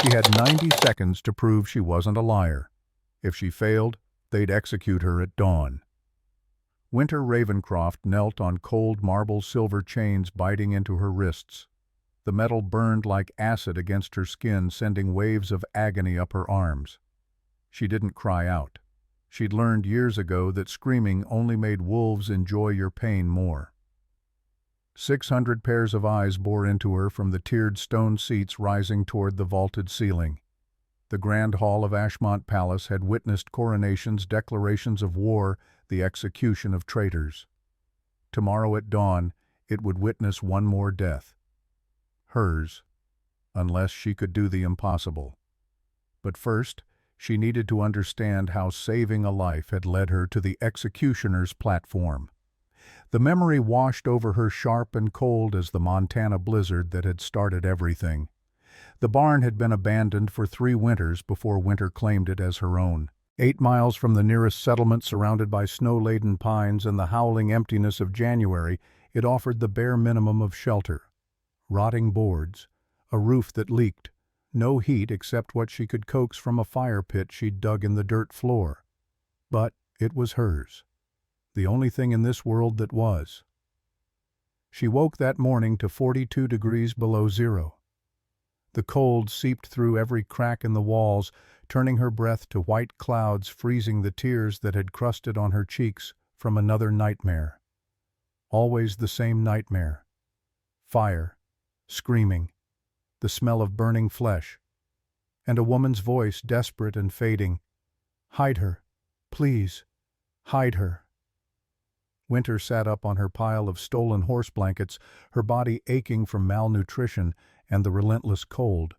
She had 90 seconds to prove she wasn't a liar. If she failed, they'd execute her at dawn. Winter Ravencroft knelt on cold marble silver chains biting into her wrists. The metal burned like acid against her skin, sending waves of agony up her arms. She didn't cry out. She'd learned years ago that screaming only made wolves enjoy your pain more. 600 pairs of eyes bore into her from the tiered stone seats rising toward the vaulted ceiling. The grand hall of Ashmont Palace had witnessed coronations, declarations of war, the execution of traitors. Tomorrow at dawn, it would witness one more death. Hers, unless she could do the impossible. But first, she needed to understand how saving a life had led her to the executioner's platform. The memory washed over her sharp and cold as the Montana blizzard that had started everything. The barn had been abandoned for 3 winters before Winter claimed it as her own. 8 miles from the nearest settlement, surrounded by snow-laden pines and the howling emptiness of January, it offered the bare minimum of shelter. Rotting boards, a roof that leaked, no heat except what she could coax from a fire pit she'd dug in the dirt floor. But it was hers. The only thing in this world that was. She woke that morning to 42 degrees below zero. The cold seeped through every crack in the walls, turning her breath to white clouds, freezing the tears that had crusted on her cheeks from another nightmare. Always the same nightmare. Fire, screaming, the smell of burning flesh, and a woman's voice, desperate and fading. "Hide her. Please, hide her." Winter sat up on her pile of stolen horse blankets, her body aching from malnutrition and the relentless cold.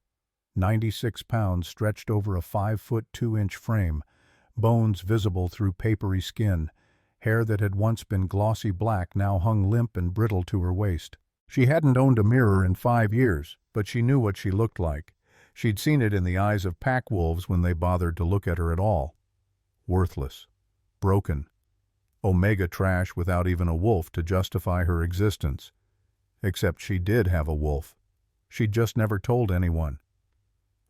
96 pounds stretched over a 5-foot 2-inch frame, bones visible through papery skin, hair that had once been glossy black now hung limp and brittle to her waist. She hadn't owned a mirror in 5 years, but she knew what she looked like. She'd seen it in the eyes of pack wolves when they bothered to look at her at all. Worthless. Broken. Omega trash without even a wolf to justify her existence. Except she did have a wolf. She'd just never told anyone.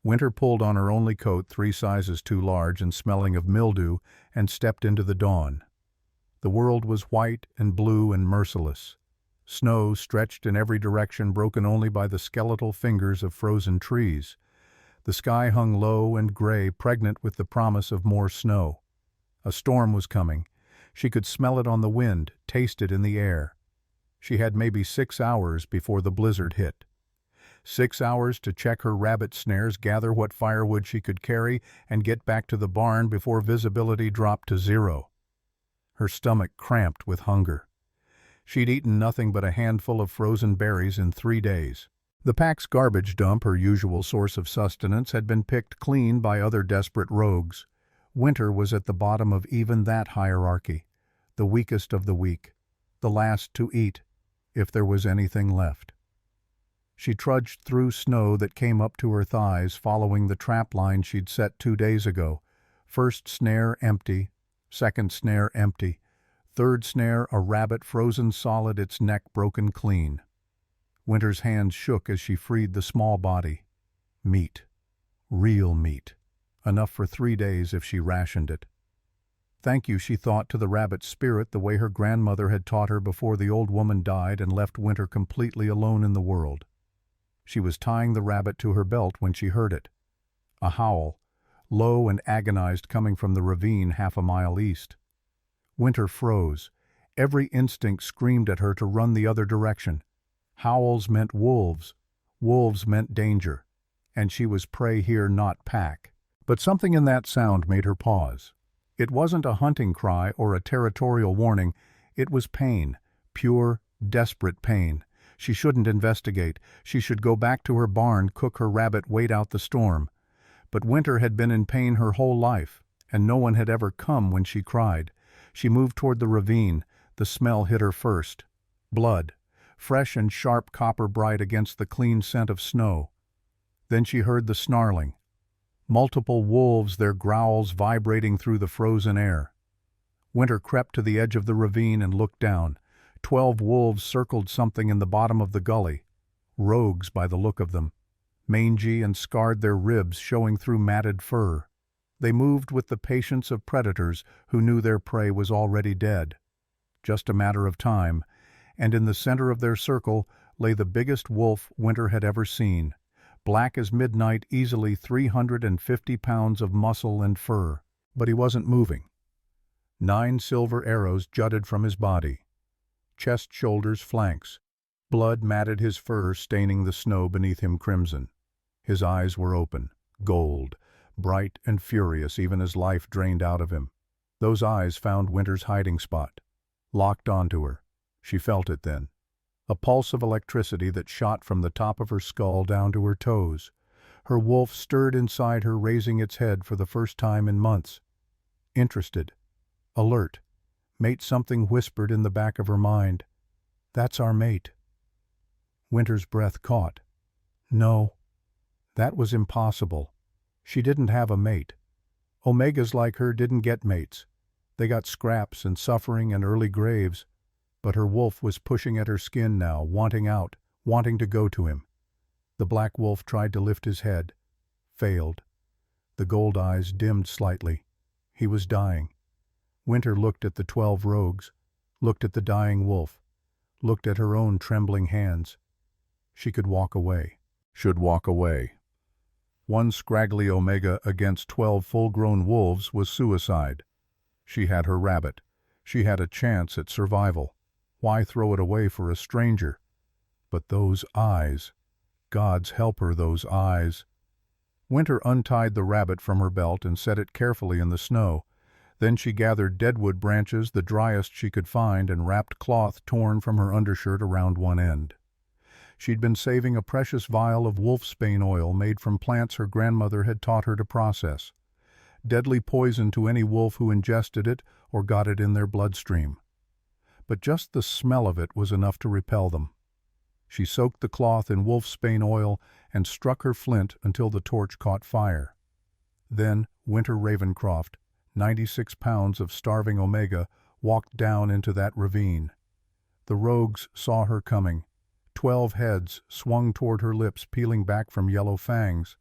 Winter pulled on her only coat 3 sizes too large and smelling of mildew and stepped into the dawn. The world was white and blue and merciless. Snow stretched in every direction, broken only by the skeletal fingers of frozen trees. The sky hung low and gray, pregnant with the promise of more snow. A storm was coming. She could smell it on the wind, taste it in the air. She had maybe 6 hours before the blizzard hit. 6 hours to check her rabbit snares, gather what firewood she could carry, and get back to the barn before visibility dropped to 0. Her stomach cramped with hunger. She'd eaten nothing but a handful of frozen berries in 3 days. The pack's garbage dump, her usual source of sustenance, had been picked clean by other desperate rogues. Winter was at the bottom of even that hierarchy, the weakest of the weak, the last to eat, if there was anything left. She trudged through snow that came up to her thighs, following the trap line she'd set 2 days ago. First snare empty, second snare empty, third snare a rabbit frozen solid, its neck broken clean. Winter's hands shook as she freed the small body. Meat. Real meat. Enough for 3 days if she rationed it. Thank you, she thought, to the rabbit's spirit, the way her grandmother had taught her before the old woman died and left Winter completely alone in the world. She was tying the rabbit to her belt when she heard it. A howl, low and agonized, coming from the ravine half a mile east. Winter froze. Every instinct screamed at her to run the other direction. Howls meant wolves. Wolves meant danger. And she was prey here, not pack. But something in that sound made her pause. It wasn't a hunting cry or a territorial warning. It was pain. Pure, desperate pain. She shouldn't investigate. She should go back to her barn, cook her rabbit, wait out the storm. But Winter had been in pain her whole life, and no one had ever come when she cried. She moved toward the ravine. The smell hit her first. Blood, fresh and sharp, copper bright against the clean scent of snow. Then she heard the snarling. Multiple wolves, their growls vibrating through the frozen air. Winter crept to the edge of the ravine and looked down. 12 wolves circled something in the bottom of the gully. Rogues by the look of them. mangy and scarred, their ribs showing through matted fur. They moved with the patience of predators who knew their prey was already dead. Just a matter of time, and in the center of their circle lay the biggest wolf Winter had ever seen, black as midnight, easily 350 pounds of muscle and fur. But he wasn't moving. 9 silver arrows jutted from his body. Chest, shoulders, flanks. Blood matted his fur, staining the snow beneath him crimson. His eyes were open, gold, bright and furious even as life drained out of him. Those eyes found Winter's hiding spot. Locked onto her. She felt it then. A pulse of electricity that shot from the top of her skull down to her toes. Her wolf stirred inside her, raising its head for the first time in months. Interested. Alert. Mate, something whispered in the back of her mind. That's our mate. Winter's breath caught. No. That was impossible. She didn't have a mate. Omegas like her didn't get mates. They got scraps and suffering and early graves. But her wolf was pushing at her skin now, wanting out, wanting to go to him. The black wolf tried to lift his head. Failed. The gold eyes dimmed slightly. He was dying. Winter looked at the 12 rogues, looked at the dying wolf, looked at her own trembling hands. She could walk away. Should walk away. One scraggly Omega against 12 full-grown wolves was suicide. She had her rabbit. She had a chance at survival. Why throw it away for a stranger? But those eyes. God's help her, those eyes. Winter untied the rabbit from her belt and set it carefully in the snow. Then she gathered deadwood branches, the driest she could find, and wrapped cloth torn from her undershirt around one end. She'd been saving a precious vial of wolfsbane oil made from plants her grandmother had taught her to process. Deadly poison to any wolf who ingested it or got it in their bloodstream. But just the smell of it was enough to repel them. She soaked the cloth in wolfsbane oil and struck her flint until the torch caught fire. Then Winter Ravencroft, 96 pounds of starving Omega, walked down into that ravine. The rogues saw her coming. 12 heads swung toward her lips, peeling back from yellow fangs.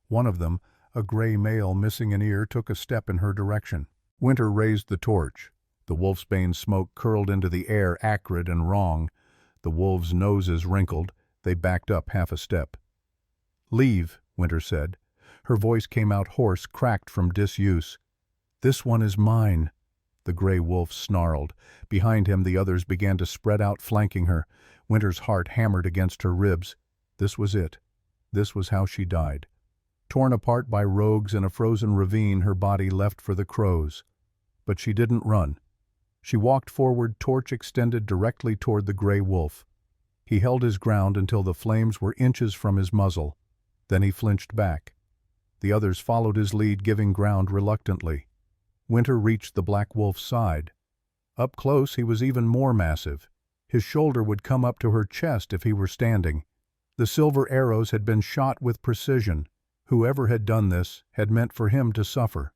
One of them, a gray male missing an ear, took a step in her direction. Winter raised the torch. The wolfsbane smoke curled into the air, acrid and wrong. The wolves' noses wrinkled. They backed up half a step. "Leave," Winter said. Her voice came out hoarse, cracked from disuse. "This one is mine." The gray wolf snarled. Behind him the others began to spread out, flanking her. Winter's heart hammered against her ribs. This was it. This was how she died. Torn apart by rogues in a frozen ravine, her body left for the crows. But she didn't run. She walked forward, torch extended directly toward the gray wolf. He held his ground until the flames were inches from his muzzle. Then he flinched back. The others followed his lead, giving ground reluctantly. Winter reached the black wolf's side. Up close he was even more massive. His shoulder would come up to her chest if he were standing. The silver arrows had been shot with precision. Whoever had done this had meant for him to suffer.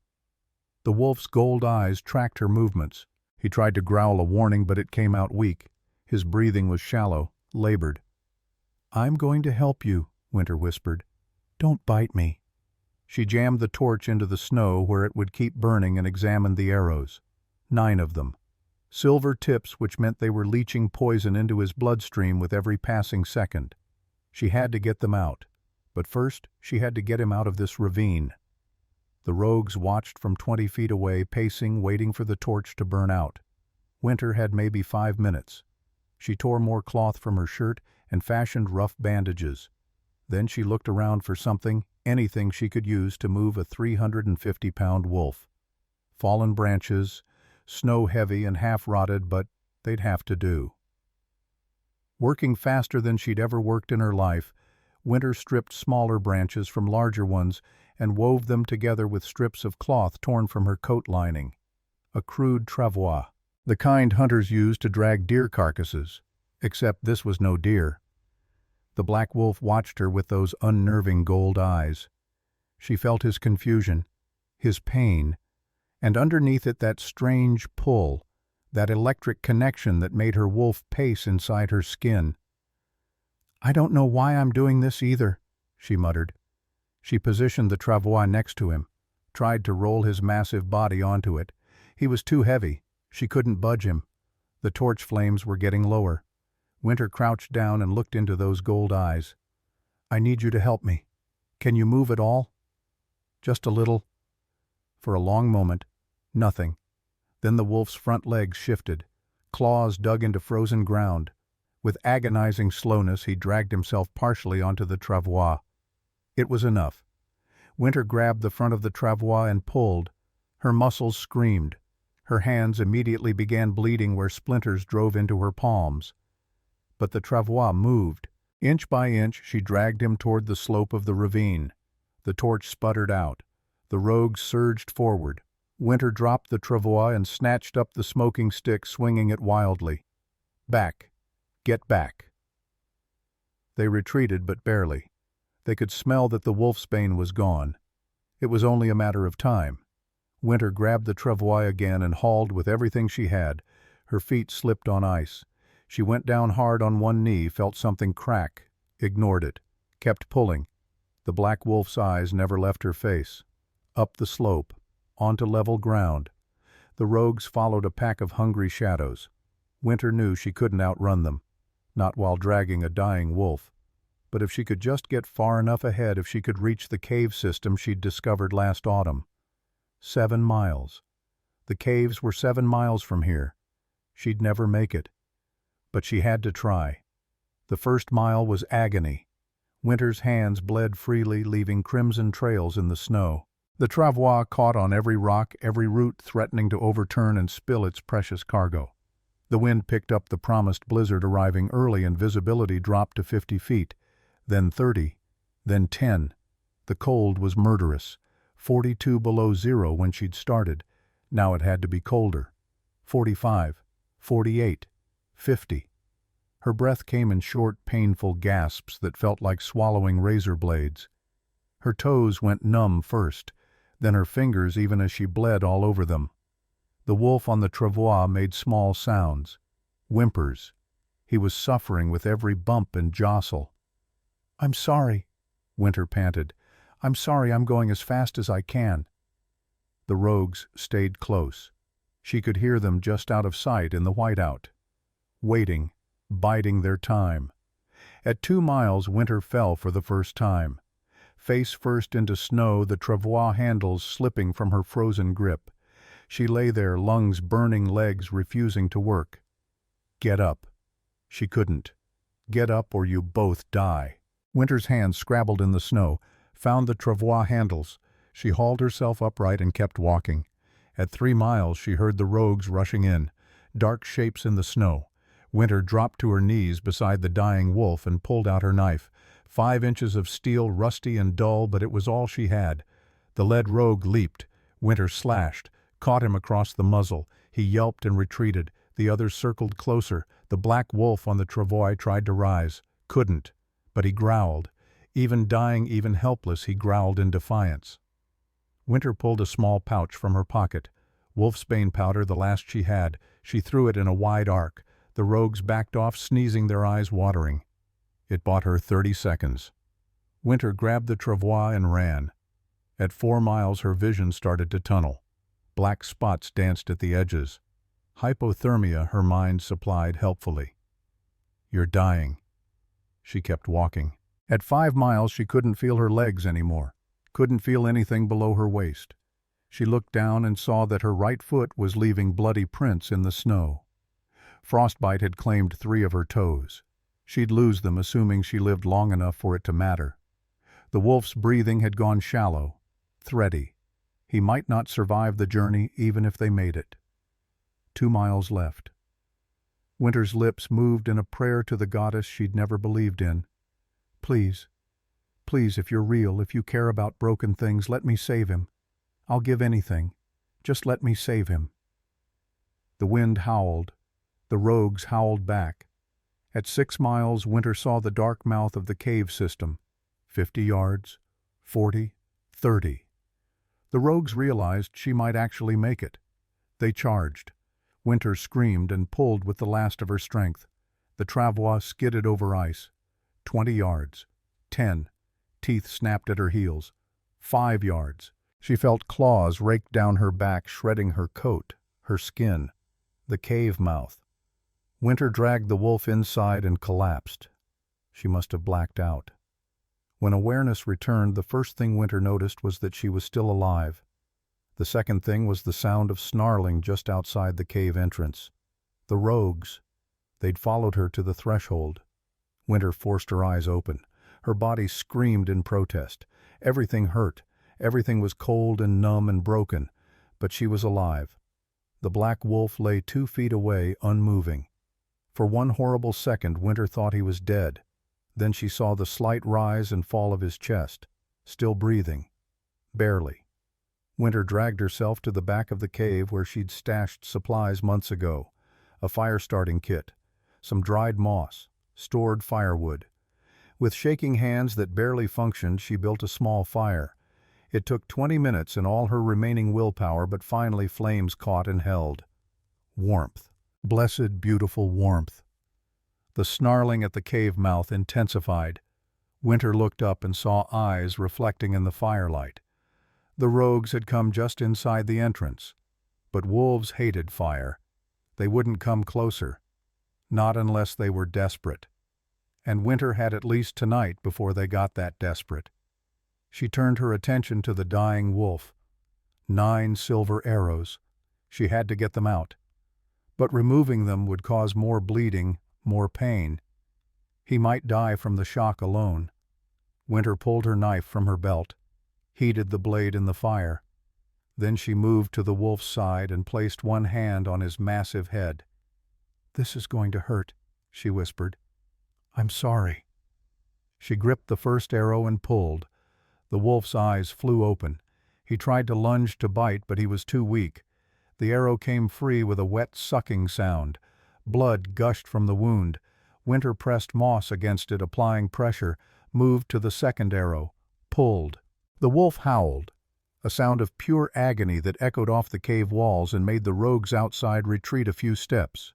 The wolf's gold eyes tracked her movements. He tried to growl a warning, but it came out weak. His breathing was shallow, labored. "I'm going to help you," Winter whispered. "Don't bite me." She jammed the torch into the snow where it would keep burning and examined the arrows. 9 of them. Silver tips, which meant they were leaching poison into his bloodstream with every passing second. She had to get them out. But first, she had to get him out of this ravine. The rogues watched from 20 feet away, pacing, waiting for the torch to burn out. Winter had maybe 5 minutes. She tore more cloth from her shirt and fashioned rough bandages. Then she looked around for something, anything she could use to move a 350-pound wolf. Fallen branches, snow heavy and half-rotted, but they'd have to do. Working faster than she'd ever worked in her life, Winter stripped smaller branches from larger ones and wove them together with strips of cloth torn from her coat lining. A crude travois, the kind hunters used to drag deer carcasses, except this was no deer. The black wolf watched her with those unnerving gold eyes. She felt his confusion, his pain, and underneath it that strange pull, that electric connection that made her wolf pace inside her skin. "I don't know why I'm doing this either," she muttered. She positioned the travois next to him, tried to roll his massive body onto it. He was too heavy. She couldn't budge him. The torch flames were getting lower. Winter crouched down and looked into those gold eyes. "I need you to help me. Can you move at all?" "Just a little." For a long moment, nothing. Then the wolf's front legs shifted. Claws dug into frozen ground. With agonizing slowness, he dragged himself partially onto the travois. It was enough. Winter grabbed the front of the travois and pulled. Her muscles screamed. Her hands immediately began bleeding where splinters drove into her palms. But the travois moved. Inch by inch, she dragged him toward the slope of the ravine. The torch sputtered out. The rogues surged forward. Winter dropped the travois and snatched up the smoking stick, swinging it wildly. "Back! Get back!" They retreated, but barely. They could smell that the wolfsbane was gone. It was only a matter of time. Winter grabbed the travois again and hauled with everything she had. Her feet slipped on ice. She went down hard on one knee, felt something crack, ignored it, kept pulling. The black wolf's eyes never left her face. Up the slope, onto level ground. The rogues followed a pack of hungry shadows. Winter knew she couldn't outrun them, not while dragging a dying wolf. But if she could just get far enough ahead, if she could reach the cave system she'd discovered last autumn. 7 miles. The caves were 7 miles from here. She'd never make it. But she had to try. The first mile was agony. Winter's hands bled freely, leaving crimson trails in the snow. The travois caught on every rock, every root threatening to overturn and spill its precious cargo. The wind picked up the promised blizzard, arriving early, and visibility dropped to 50 feet, then 30, then 10. The cold was murderous. 42 below zero when she'd started. Now it had to be colder. 45, 48, 50. Her breath came in short, painful gasps that felt like swallowing razor blades. Her toes went numb first, then her fingers even as she bled all over them. The wolf on the travois made small sounds. Whimpers. He was suffering with every bump and jostle. "I'm sorry," Winter panted. "I'm sorry, I'm going as fast as I can." The rogues stayed close. She could hear them just out of sight in the whiteout. Waiting, biding their time. At 2 miles, Winter fell for the first time. Face first into snow, the travois handles slipping from her frozen grip. She lay there, lungs burning, legs refusing to work. Get up. She couldn't. Get up or you both die. Winter's hands scrabbled in the snow, found the travois handles. She hauled herself upright and kept walking. At 3 miles, she heard the rogues rushing in, dark shapes in the snow. Winter dropped to her knees beside the dying wolf and pulled out her knife. 5 inches of steel, rusty and dull, but it was all she had. The lead rogue leaped. Winter slashed, caught him across the muzzle. He yelped and retreated. The others circled closer. The black wolf on the travois tried to rise. Couldn't. But he growled. Even dying, even helpless, he growled in defiance. Winter pulled a small pouch from her pocket. Wolfsbane powder, the last she had. She threw it in a wide arc. The rogues backed off, sneezing, their eyes watering. It bought her 30 seconds. Winter grabbed the travois and ran. At 4 miles, her vision started to tunnel. Black spots danced at the edges. Hypothermia, her mind supplied helpfully. "You're dying." She kept walking. At 5 miles, she couldn't feel her legs anymore. Couldn't feel anything below her waist. She looked down and saw that her right foot was leaving bloody prints in the snow. Frostbite had claimed 3 of her toes. She'd lose them, assuming she lived long enough for it to matter. The wolf's breathing had gone shallow, thready. He might not survive the journey even if they made it. 2 miles left. Winter's lips moved in a prayer to the goddess she'd never believed in. "Please, please, if you're real, if you care about broken things, let me save him. I'll give anything. Just let me save him." The wind howled. The rogues howled back. At 6 miles, Winter saw the dark mouth of the cave system. 50 yards, 40, 30. The rogues realized she might actually make it. They charged. Winter screamed and pulled with the last of her strength. The travois skidded over ice. 20 yards. 10. teeth snapped at her heels. 5 yards. She felt claws rake down her back, shredding her coat, her skin, the cave mouth. Winter dragged the wolf inside and collapsed. She must have blacked out. When awareness returned, the first thing Winter noticed was that she was still alive. The second thing was the sound of snarling just outside the cave entrance. The rogues. They'd followed her to the threshold. Winter forced her eyes open. Her body screamed in protest. Everything hurt. Everything was cold and numb and broken. But she was alive. The black wolf lay 2 feet away, unmoving. For one horrible second, Winter thought he was dead. Then she saw the slight rise and fall of his chest, still breathing. Barely. Winter dragged herself to the back of the cave where she'd stashed supplies months ago. A fire-starting kit, some dried moss, stored firewood. With shaking hands that barely functioned, she built a small fire. It took 20 minutes and all her remaining willpower, but finally flames caught and held. Warmth. Blessed, beautiful warmth. The snarling at the cave mouth intensified. Winter looked up and saw eyes reflecting in the firelight. The rogues had come just inside the entrance. But wolves hated fire. They wouldn't come closer. Not unless they were desperate. And Winter had at least tonight before they got that desperate. She turned her attention to the dying wolf. 9 silver arrows. She had to get them out. But removing them would cause more bleeding, more pain. He might die from the shock alone. Winter pulled her knife from her belt, heated the blade in the fire. Then she moved to the wolf's side and placed one hand on his massive head. "This is going to hurt," she whispered. "I'm sorry." She gripped the first arrow and pulled. The wolf's eyes flew open. He tried to lunge to bite, but he was too weak. The arrow came free with a wet sucking sound. Blood gushed from the wound. Winter pressed moss against it, applying pressure, moved to the second arrow, pulled. The wolf howled, a sound of pure agony that echoed off the cave walls and made the rogues outside retreat a few steps.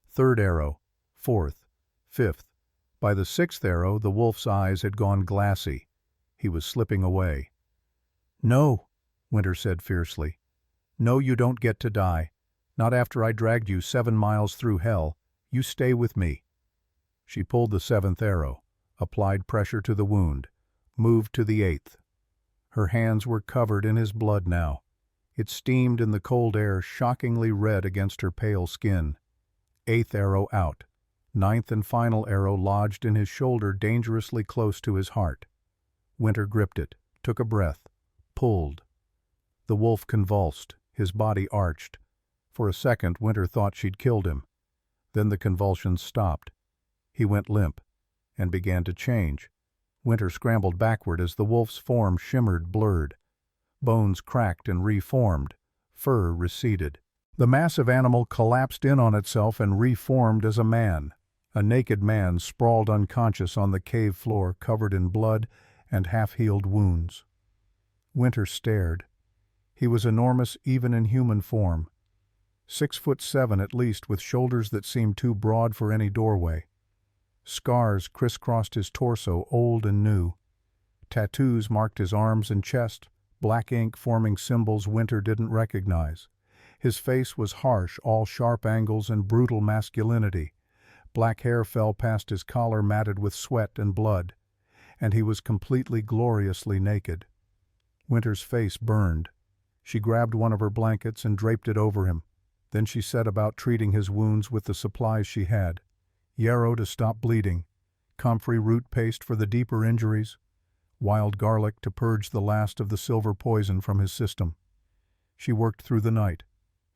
Third arrow, fourth, fifth. By the 6th arrow, the wolf's eyes had gone glassy. He was slipping away. "No," Winter said fiercely. "No, you don't get to die. Not after I dragged you 7 miles through hell. You stay with me." She pulled the 7th arrow, applied pressure to the wound, moved to the 8th. Her hands were covered in his blood now. It steamed in the cold air, shockingly red against her pale skin. 8th arrow out. 9th and final arrow lodged in his shoulder, dangerously close to his heart. Winter gripped it, took a breath, pulled. The wolf convulsed, his body arched. For a second, Winter thought she'd killed him. Then the convulsions stopped. He went limp and began to change. Winter scrambled backward as the wolf's form shimmered, blurred. Bones cracked and reformed. Fur receded. The massive animal collapsed in on itself and reformed as a man. A naked man sprawled unconscious on the cave floor, covered in blood and half-healed wounds. Winter stared. He was enormous even in human form. 6'7" at least, with shoulders that seemed too broad for any doorway. Scars crisscrossed his torso, old and new. Tattoos marked his arms and chest, black ink forming symbols Winter didn't recognize. His face was harsh, all sharp angles and brutal masculinity. Black hair fell past his collar, matted with sweat and blood. And he was completely, gloriously naked. Winter's face burned. She grabbed one of her blankets and draped it over him. Then she set about treating his wounds with the supplies she had. Yarrow to stop bleeding, comfrey root paste for the deeper injuries, wild garlic to purge the last of the silver poison from his system. She worked through the night,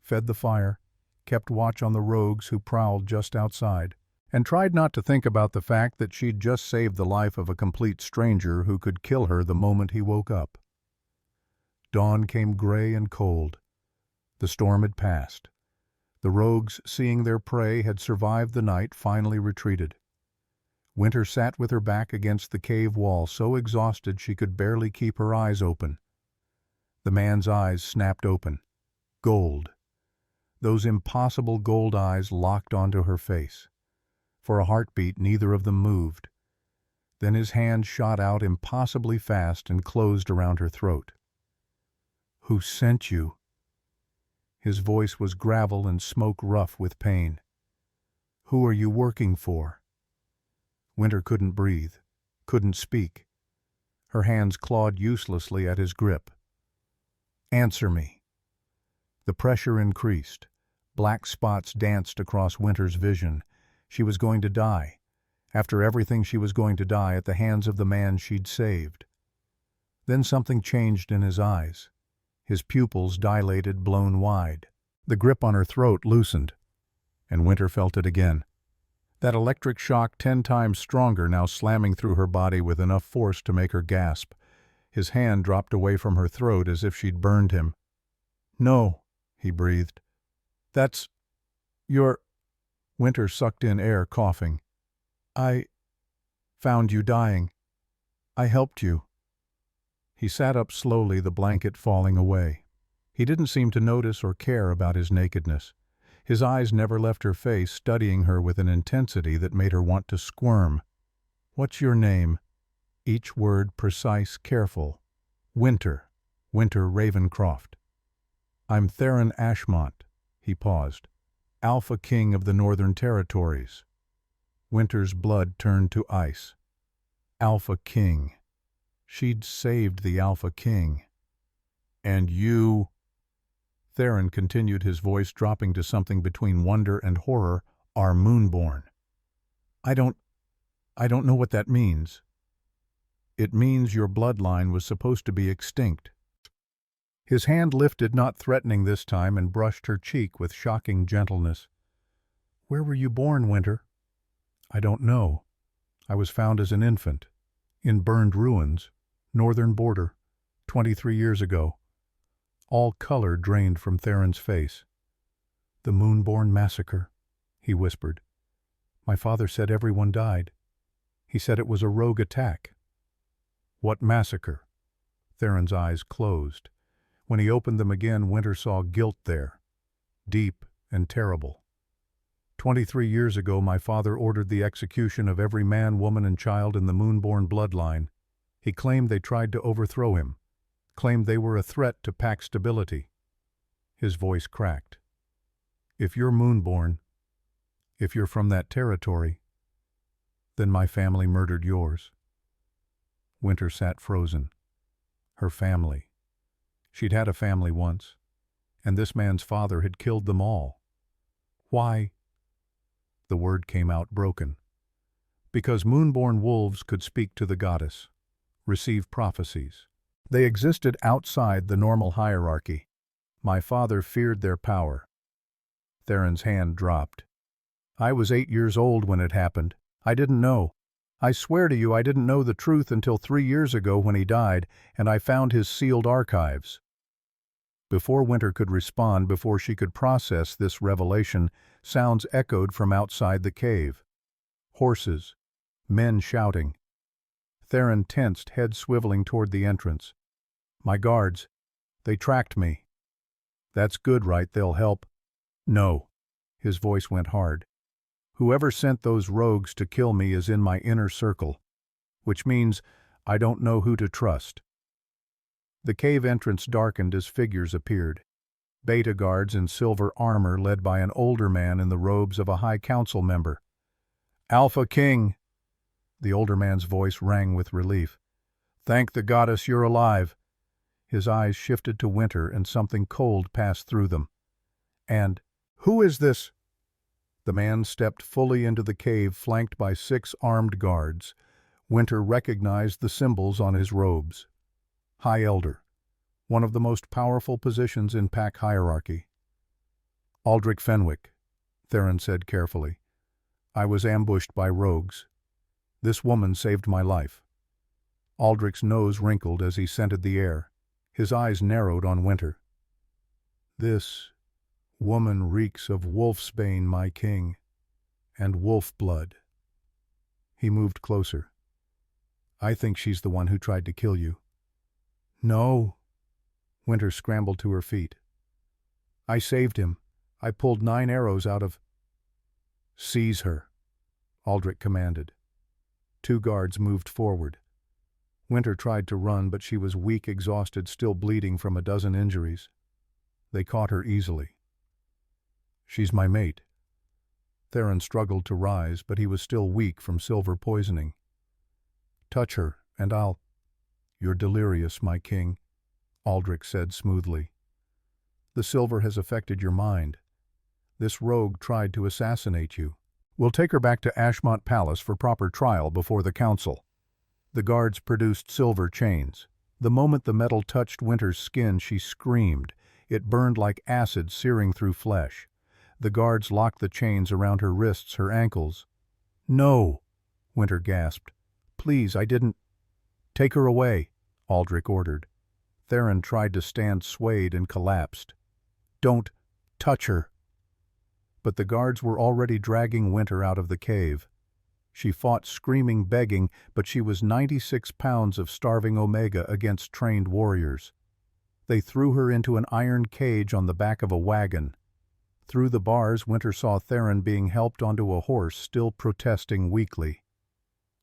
fed the fire, kept watch on the rogues who prowled just outside, and tried not to think about the fact that she'd just saved the life of a complete stranger who could kill her the moment he woke up. Dawn came gray and cold. The storm had passed. The rogues, seeing their prey had survived the night, finally retreated. Winter sat with her back against the cave wall, so exhausted she could barely keep her eyes open. The man's eyes snapped open. Gold. Those impossible gold eyes locked onto her face. For a heartbeat, neither of them moved. Then his hand shot out impossibly fast and closed around her throat. "Who sent you?" His voice was gravel and smoke rough with pain. "Who are you working for?" Winter couldn't breathe, couldn't speak. Her hands clawed uselessly at his grip. "Answer me." The pressure increased. Black spots danced across Winter's vision. She was going to die. After everything, she was going to die at the hands of the man she'd saved. Then something changed in his eyes. His pupils dilated, blown wide. The grip on her throat loosened, and Winter felt it again. That electric shock 10 times stronger, now slamming through her body with enough force to make her gasp. His hand dropped away from her throat as if she'd burned him. "No," he breathed. "That's... you're..." Winter sucked in air, coughing. "I found you dying. I helped you." He sat up slowly, the blanket falling away. He didn't seem to notice or care about his nakedness. His eyes never left her face, studying her with an intensity that made her want to squirm. "What's your name?" Each word precise, careful. "Winter. Winter Ravencroft." "I'm Theron Ashmont." He paused. "Alpha King of the Northern Territories." Winter's blood turned to ice. Alpha King. She'd saved the Alpha King. "And you..." Theron continued, his voice dropping to something between wonder and horror, "are Moonborn." I don't know what that means." "It means your bloodline was supposed to be extinct." His hand lifted, not threatening this time, and brushed her cheek with shocking gentleness. "Where were you born, Winter?" "I don't know. I was found as an infant. In burned ruins. Northern border. 23 years ago." All color drained from Theron's face. "The Moonborn massacre," he whispered. "My father said everyone died. He said it was a rogue attack." "What massacre?" Theron's eyes closed. When he opened them again, Winter saw guilt there. Deep and terrible. 23 years ago, my father ordered the execution of every man, woman, and child in the Moonborn bloodline. He claimed they tried to overthrow him. Claimed they were a threat to pack stability. His voice cracked. "If you're Moonborn, if you're from that territory, then my family murdered yours." Winter sat frozen. Her family. She'd had a family once, and this man's father had killed them all. "Why?" The word came out broken. "Because Moonborn wolves could speak to the goddess, receive prophecies. They existed outside the normal hierarchy. My father feared their power." Theron's hand dropped. "I was 8 years old when it happened. I didn't know. I swear to you I didn't know the truth until 3 years ago when he died, and I found his sealed archives." Before Winter could respond, before she could process this revelation, sounds echoed from outside the cave. Horses. Men shouting. Theron tensed, head swiveling toward the entrance. "My guards. They tracked me." "That's good, right? They'll help." "No." His voice went hard. "Whoever sent those rogues to kill me is in my inner circle, which means I don't know who to trust." The cave entrance darkened as figures appeared. Beta guards in silver armor led by an older man in the robes of a High Council member. "Alpha King." The older man's voice rang with relief. "Thank the goddess you're alive." His eyes shifted to Winter, and something cold passed through them. "And who is this?" The man stepped fully into the cave, flanked by 6 armed guards. Winter recognized the symbols on his robes. High Elder, one of the most powerful positions in pack hierarchy. "Aldrich Fenwick," Theron said carefully. "I was ambushed by rogues. This woman saved my life." Aldrich's nose wrinkled as he scented the air. His eyes narrowed on Winter. "This woman reeks of wolfsbane, my king, and wolf blood." He moved closer. "I think she's the one who tried to kill you." "No." Winter scrambled to her feet. "I saved him. I pulled 9 arrows out of..." "Seize her," Aldrich commanded. Two guards moved forward. Winter tried to run, but she was weak, exhausted, still bleeding from a dozen injuries. They caught her easily. "She's my mate." Theron struggled to rise, but he was still weak from silver poisoning. "Touch her, and I'll—" "You're delirious, my king," Aldrich said smoothly. "The silver has affected your mind. This rogue tried to assassinate you. We'll take her back to Ashmont Palace for proper trial before the council." The guards produced silver chains. The moment the metal touched Winter's skin, she screamed. It burned like acid searing through flesh. The guards locked the chains around her wrists, her ankles. "No," Winter gasped. "Please, I didn't—" "Take her away," Aldrich ordered. Theron tried to stand, swayed, and collapsed. "Don't touch her." But the guards were already dragging Winter out of the cave. She fought, screaming, begging, but she was 96 pounds of starving Omega against trained warriors. They threw her into an iron cage on the back of a wagon. Through the bars, Winter saw Theron being helped onto a horse, still protesting weakly.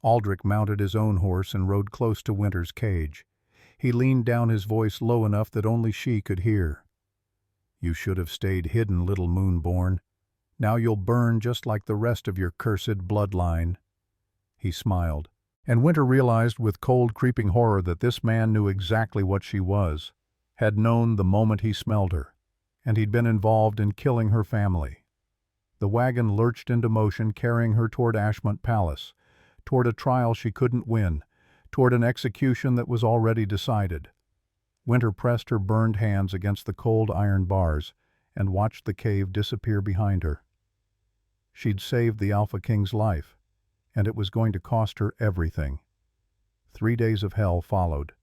Aldrich mounted his own horse and rode close to Winter's cage. He leaned down, his voice low enough that only she could hear. "You should have stayed hidden, little moonborn. Now you'll burn just like the rest of your cursed bloodline." He smiled, and Winter realized with cold, creeping horror that this man knew exactly what she was, had known the moment he smelled her, and he'd been involved in killing her family. The wagon lurched into motion, carrying her toward Ashmont Palace, toward a trial she couldn't win, toward an execution that was already decided. Winter pressed her burned hands against the cold iron bars and watched the cave disappear behind her. She'd saved the Alpha King's life, and it was going to cost her everything. 3 days of hell followed.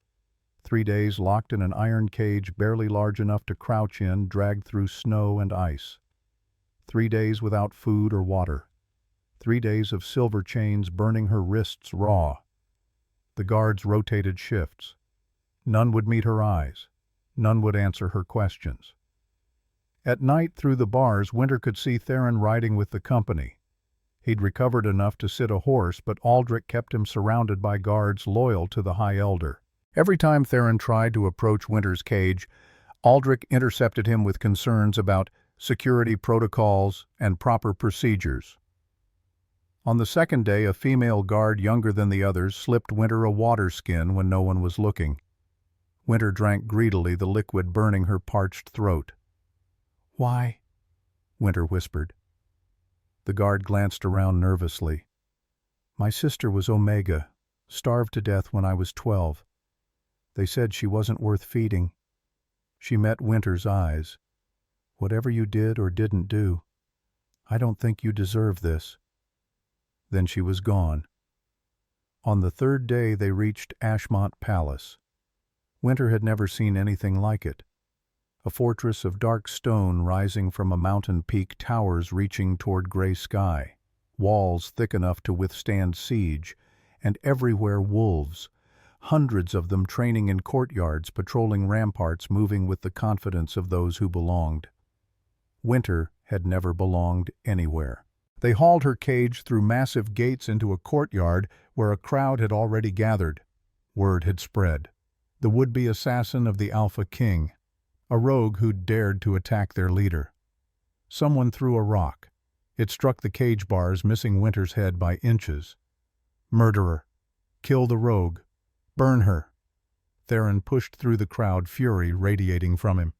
3 days locked in an iron cage barely large enough to crouch in, dragged through snow and ice. 3 days without food or water. 3 days of silver chains burning her wrists raw. The guards rotated shifts. None would meet her eyes. None would answer her questions. At night, through the bars, Winter could see Theron riding with the company. He'd recovered enough to sit a horse, but Aldrich kept him surrounded by guards loyal to the High Elder. Every time Theron tried to approach Winter's cage, Aldrich intercepted him with concerns about security protocols and proper procedures. On the second day, a female guard younger than the others slipped Winter a water skin when no one was looking. Winter drank greedily, the liquid burning her parched throat. "Why?" Winter whispered. The guard glanced around nervously. "My sister was Omega, starved to death when I was 12. They said she wasn't worth feeding." She met Winter's eyes. "Whatever you did or didn't do, I don't think you deserve this." Then she was gone. On the third day they reached Ashmont Palace. Winter had never seen anything like it. A fortress of dark stone rising from a mountain peak, towers reaching toward gray sky, walls thick enough to withstand siege, and everywhere wolves, hundreds of them training in courtyards, patrolling ramparts, moving with the confidence of those who belonged. Winter had never belonged anywhere. They hauled her cage through massive gates into a courtyard where a crowd had already gathered. Word had spread. The would-be assassin of the Alpha King, a rogue who'd dared to attack their leader. Someone threw a rock. It struck the cage bars, missing Winter's head by inches. "Murderer! Kill the rogue! Burn her!" Theron pushed through the crowd, fury radiating from him.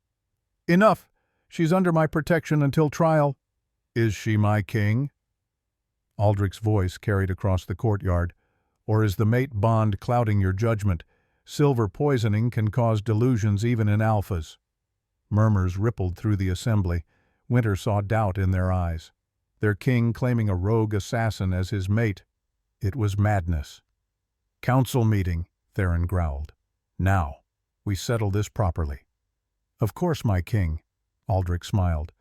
"Enough! She's under my protection until trial." "Is she my king?" Aldrich's voice carried across the courtyard. "Or is the mate bond clouding your judgment? Silver poisoning can cause delusions even in alphas." Murmurs rippled through the assembly. Winter saw doubt in their eyes. Their king claiming a rogue assassin as his mate. It was madness. "Council meeting," Theron growled. "Now, we settle this properly." "Of course, my king," Aldrich smiled.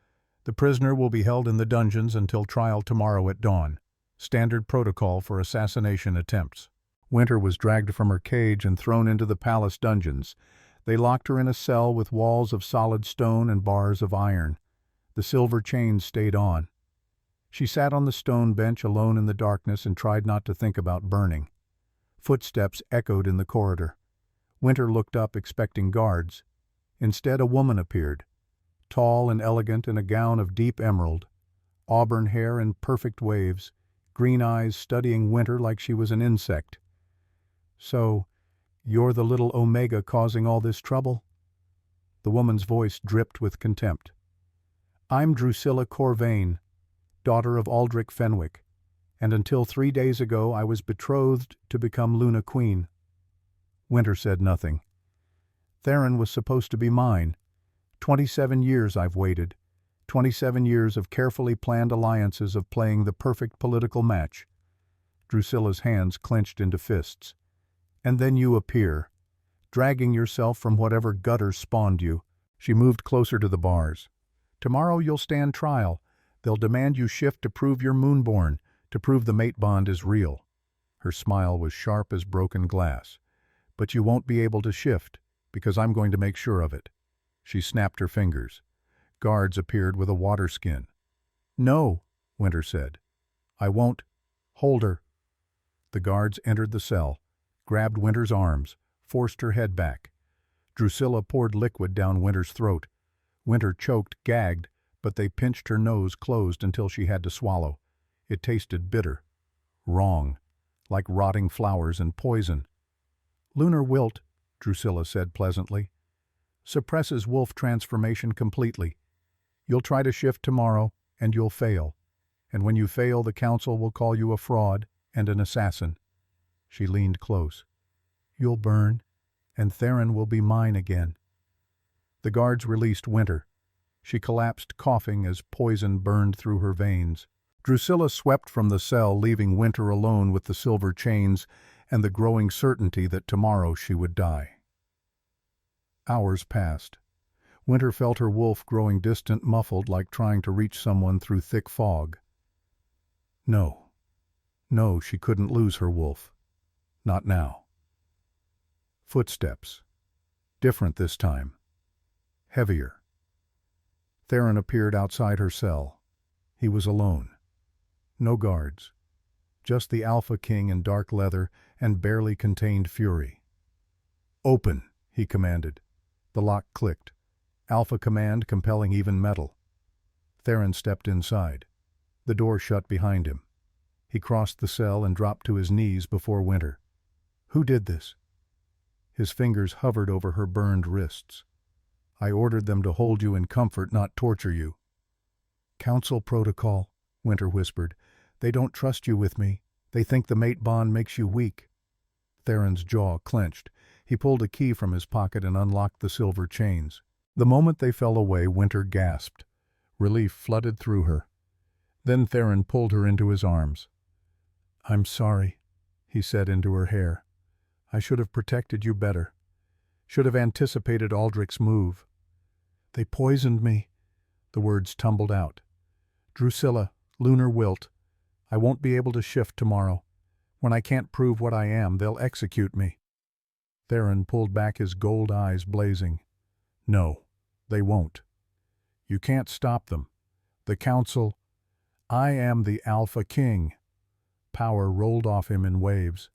"The prisoner will be held in the dungeons until trial tomorrow at dawn. Standard protocol for assassination attempts." Winter was dragged from her cage and thrown into the palace dungeons. They locked her in a cell with walls of solid stone and bars of iron. The silver chains stayed on. She sat on the stone bench alone in the darkness and tried not to think about burning. Footsteps echoed in the corridor. Winter looked up expecting guards. Instead, a woman appeared, tall and elegant in a gown of deep emerald, auburn hair in perfect waves, green eyes studying Winter like she was an insect. "So, you're the little Omega causing all this trouble?" The woman's voice dripped with contempt. "I'm Drusilla Corvain, daughter of Aldrich Fenwick, and until 3 days ago I was betrothed to become Luna Queen." Winter said nothing. "Theron was supposed to be mine. 27 years I've waited. 27 years of carefully planned alliances, of playing the perfect political match." Drusilla's hands clenched into fists. "And then you appear, dragging yourself from whatever gutter spawned you." She moved closer to the bars. "Tomorrow you'll stand trial. They'll demand you shift to prove you're moonborn, to prove the mate bond is real." Her smile was sharp as broken glass. "But you won't be able to shift, because I'm going to make sure of it." She snapped her fingers. Guards appeared with a water skin. "No," Winter said. "I won't. Hold her." The guards entered the cell, grabbed Winter's arms, forced her head back. Drusilla poured liquid down Winter's throat. Winter choked, gagged, but they pinched her nose closed until she had to swallow. It tasted bitter. Wrong. Like rotting flowers and poison. "Lunar wilt," Drusilla said pleasantly, "suppresses wolf transformation completely. You'll try to shift tomorrow, and you'll fail. And when you fail, the council will call you a fraud and an assassin." She leaned close. "You'll burn, and Theron will be mine again." The guards released Winter. She collapsed, coughing as poison burned through her veins. Drusilla swept from the cell, leaving Winter alone with the silver chains and the growing certainty that tomorrow she would die. Hours passed. Winter felt her wolf growing distant, muffled, like trying to reach someone through thick fog. No. No, she couldn't lose her wolf. Not now. Footsteps. Different this time. Heavier. Theron appeared outside her cell. He was alone. No guards. Just the Alpha King in dark leather and barely contained fury. "Open," he commanded. The lock clicked. Alpha command compelling even metal. Theron stepped inside. The door shut behind him. He crossed the cell and dropped to his knees before Winter. "Who did this?" His fingers hovered over her burned wrists. "I ordered them to hold you in comfort, not torture you." "Council protocol," Winter whispered. "They don't trust you with me. They think the mate bond makes you weak." Theron's jaw clenched. He pulled a key from his pocket and unlocked the silver chains. The moment they fell away, Winter gasped. Relief flooded through her. Then Theron pulled her into his arms. "I'm sorry," he said into her hair. "I should have protected you better. Should have anticipated Aldrich's move. They poisoned me." The words tumbled out. "Drusilla, lunar wilt. I won't be able to shift tomorrow. When I can't prove what I am, they'll execute me." Theron pulled back, his gold eyes blazing. "No, they won't. You can't stop them. The council—" "I am the Alpha King." Power rolled off him in waves.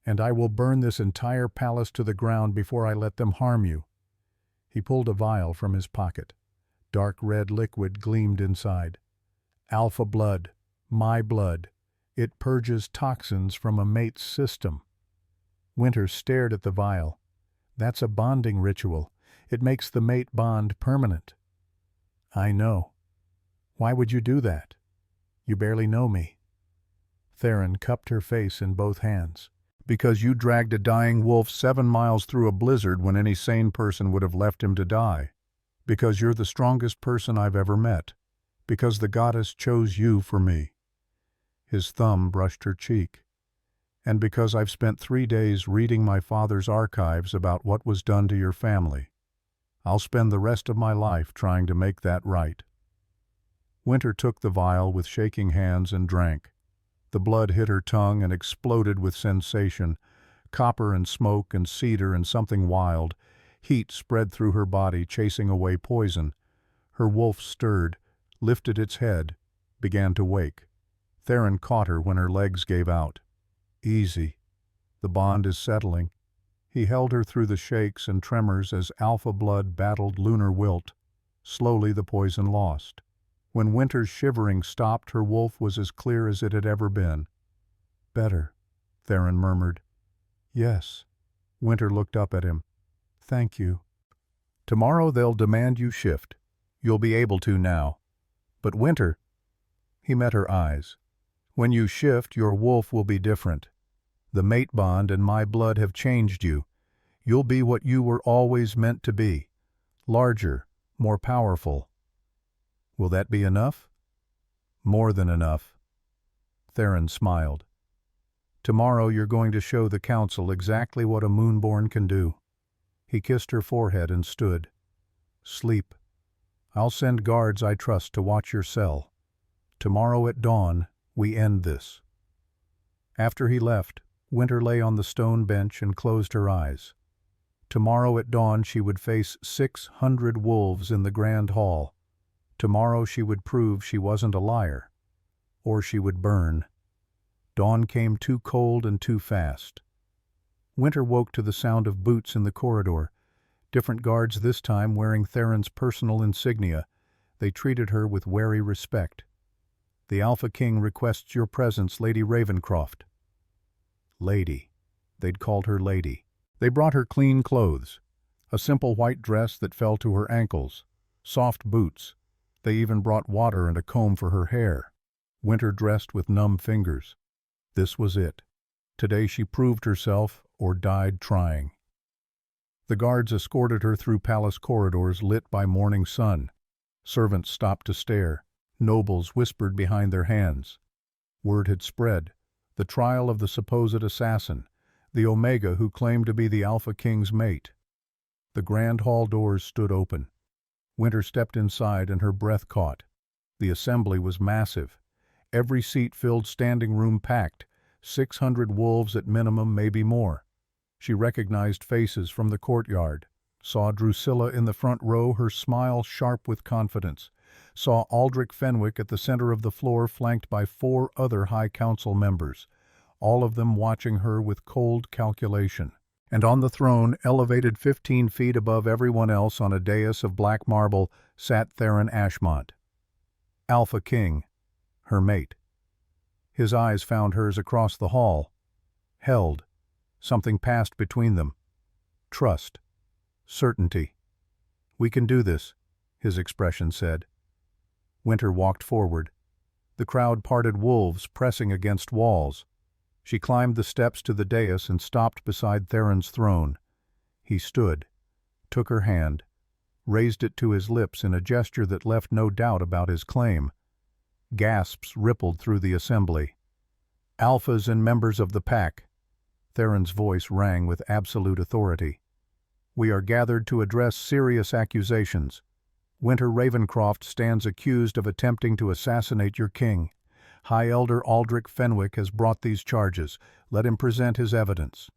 "And I will burn this entire palace to the ground before I let them harm you." He pulled a vial from his pocket. Dark red liquid gleamed inside. "Alpha blood, my blood. It purges toxins from a mate's system." Winter stared at the vial. "That's a bonding ritual. It makes the mate bond permanent." "I know. Why would you do that? You barely know me." Theron cupped her face in both hands. "Because you dragged a dying wolf 7 miles through a blizzard when any sane person would have left him to die. Because you're the strongest person I've ever met. Because the goddess chose you for me." His thumb brushed her cheek. "And because I've spent 3 days reading my father's archives about what was done to your family. I'll spend the rest of my life trying to make that right." Winter took the vial with shaking hands and drank. The blood hit her tongue and exploded with sensation. Copper and smoke and cedar and something wild. Heat spread through her body, chasing away poison. Her wolf stirred, lifted its head. began to wake. Theron caught her when her legs gave out. Easy. The bond is settling. He held her through the shakes and tremors as alpha blood battled lunar wilt. Slowly the poison lost. When Winter's shivering stopped, her wolf was as clear as it had ever been. Better, Theron murmured. Yes. Winter looked up at him. Thank you. Tomorrow they'll demand you shift. You'll be able to now. But Winter, he met her eyes. When you shift, your wolf will be different. The mate bond and my blood have changed you. You'll be what you were always meant to be. Larger, more powerful. Will that be enough? More than enough. Theron smiled. Tomorrow you're going to show the council exactly what a moonborn can do. He kissed her forehead and stood. Sleep. I'll send guards I trust to watch your cell. Tomorrow at dawn, we end this. After he left, Winter lay on the stone bench and closed her eyes. Tomorrow at dawn she would face 600 wolves in the grand hall. Tomorrow she would prove she wasn't a liar. Or she would burn. Dawn came too cold and too fast. Winter woke to the sound of boots in the corridor. Different guards this time wearing Theron's personal insignia. They treated her with wary respect. The Alpha King requests your presence, Lady Ravencroft. Lady. They'd called her Lady. They brought her clean clothes. A simple white dress that fell to her ankles. Soft boots. They even brought water and a comb for her hair. Winter dressed with numb fingers. This was it. Today she proved herself or died trying. The guards escorted her through palace corridors lit by morning sun. Servants stopped to stare. Nobles whispered behind their hands. Word had spread. The trial of the supposed assassin, the Omega who claimed to be the Alpha King's mate. The grand hall doors stood open. Winter stepped inside and her breath caught. The assembly was massive. Every seat filled, standing room packed. 600 wolves at minimum, maybe more. She recognized faces from the courtyard. Saw Drusilla in the front row, her smile sharp with confidence. Saw Aldrich Fenwick at the center of the floor, flanked by 4 other High Council members, all of them watching her with cold calculation. And on the throne, elevated 15 feet above everyone else on a dais of black marble, sat Theron Ashmont. Alpha King, her mate. His eyes found hers across the hall. Held. Something passed between them. Trust. Certainty. We can do this, his expression said. Winter walked forward. The crowd parted, wolves pressing against walls. She climbed the steps to the dais and stopped beside Theron's throne. He stood, took her hand, raised it to his lips in a gesture that left no doubt about his claim. Gasps rippled through the assembly. Alphas and members of the pack. Theron's voice rang with absolute authority. We are gathered to address serious accusations. Winter Ravencroft stands accused of attempting to assassinate your king. High Elder Aldrich Fenwick has brought these charges. Let him present his evidence.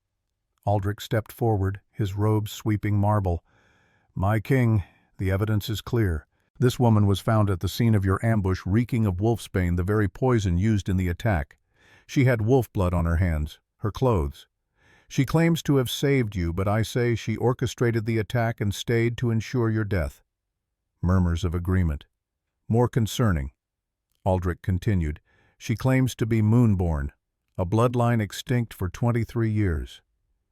Aldrich stepped forward, his robes sweeping marble. My king, the evidence is clear. This woman was found at the scene of your ambush, reeking of wolfsbane, the very poison used in the attack. She had wolf blood on her hands, her clothes. She claims to have saved you, but I say she orchestrated the attack and stayed to ensure your death. Murmurs of agreement. More concerning, Aldrich continued, she claims to be moonborn, a bloodline extinct for 23 years.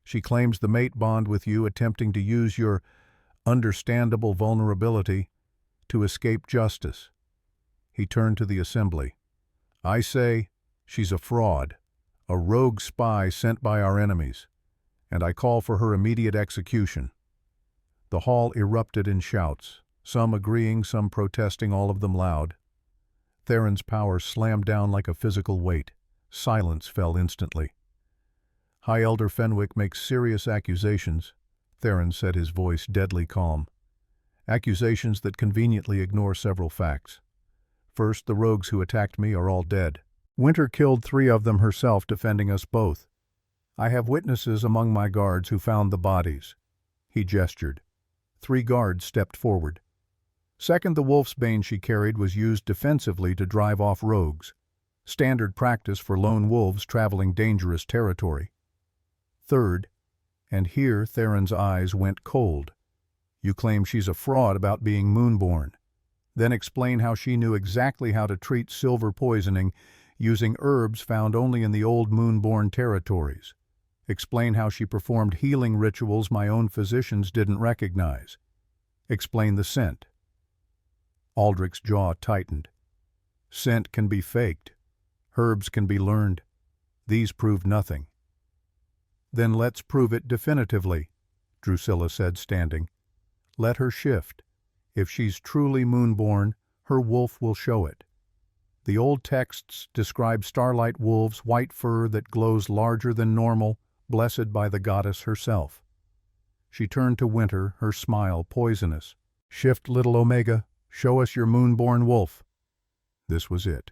She claims the mate bond with you, attempting to use your understandable vulnerability to escape justice. He turned to the assembly. I say she's a fraud, a rogue spy sent by our enemies, and I call for her immediate execution. The hall erupted in shouts, some agreeing, some protesting, all of them loud. Theron's power slammed down like a physical weight. Silence fell instantly. High Elder Fenwick makes serious accusations, Theron said, his voice deadly calm. Accusations that conveniently ignore several facts. First, the rogues who attacked me are all dead. Winter killed 3 of them herself, defending us both. I have witnesses among my guards who found the bodies. He gestured. 3 guards stepped forward. Second, the wolf's bane she carried was used defensively to drive off rogues, standard practice for lone wolves traveling dangerous territory. Third, and here Theron's eyes went cold, you claim she's a fraud about being moonborn. Then explain how she knew exactly how to treat silver poisoning using herbs found only in the old moonborn territories. Explain how she performed healing rituals my own physicians didn't recognize. Explain the scent. Aldrich's jaw tightened. Scent can be faked. Herbs can be learned. These prove nothing. Then let's prove it definitively, Drusilla said, standing. Let her shift. If she's truly moonborn, her wolf will show it. The old texts describe starlight wolves' white fur that glows larger than normal, blessed by the goddess herself. She turned to Winter, her smile poisonous. Shift, little Omega. Show us your moonborn wolf. This was it.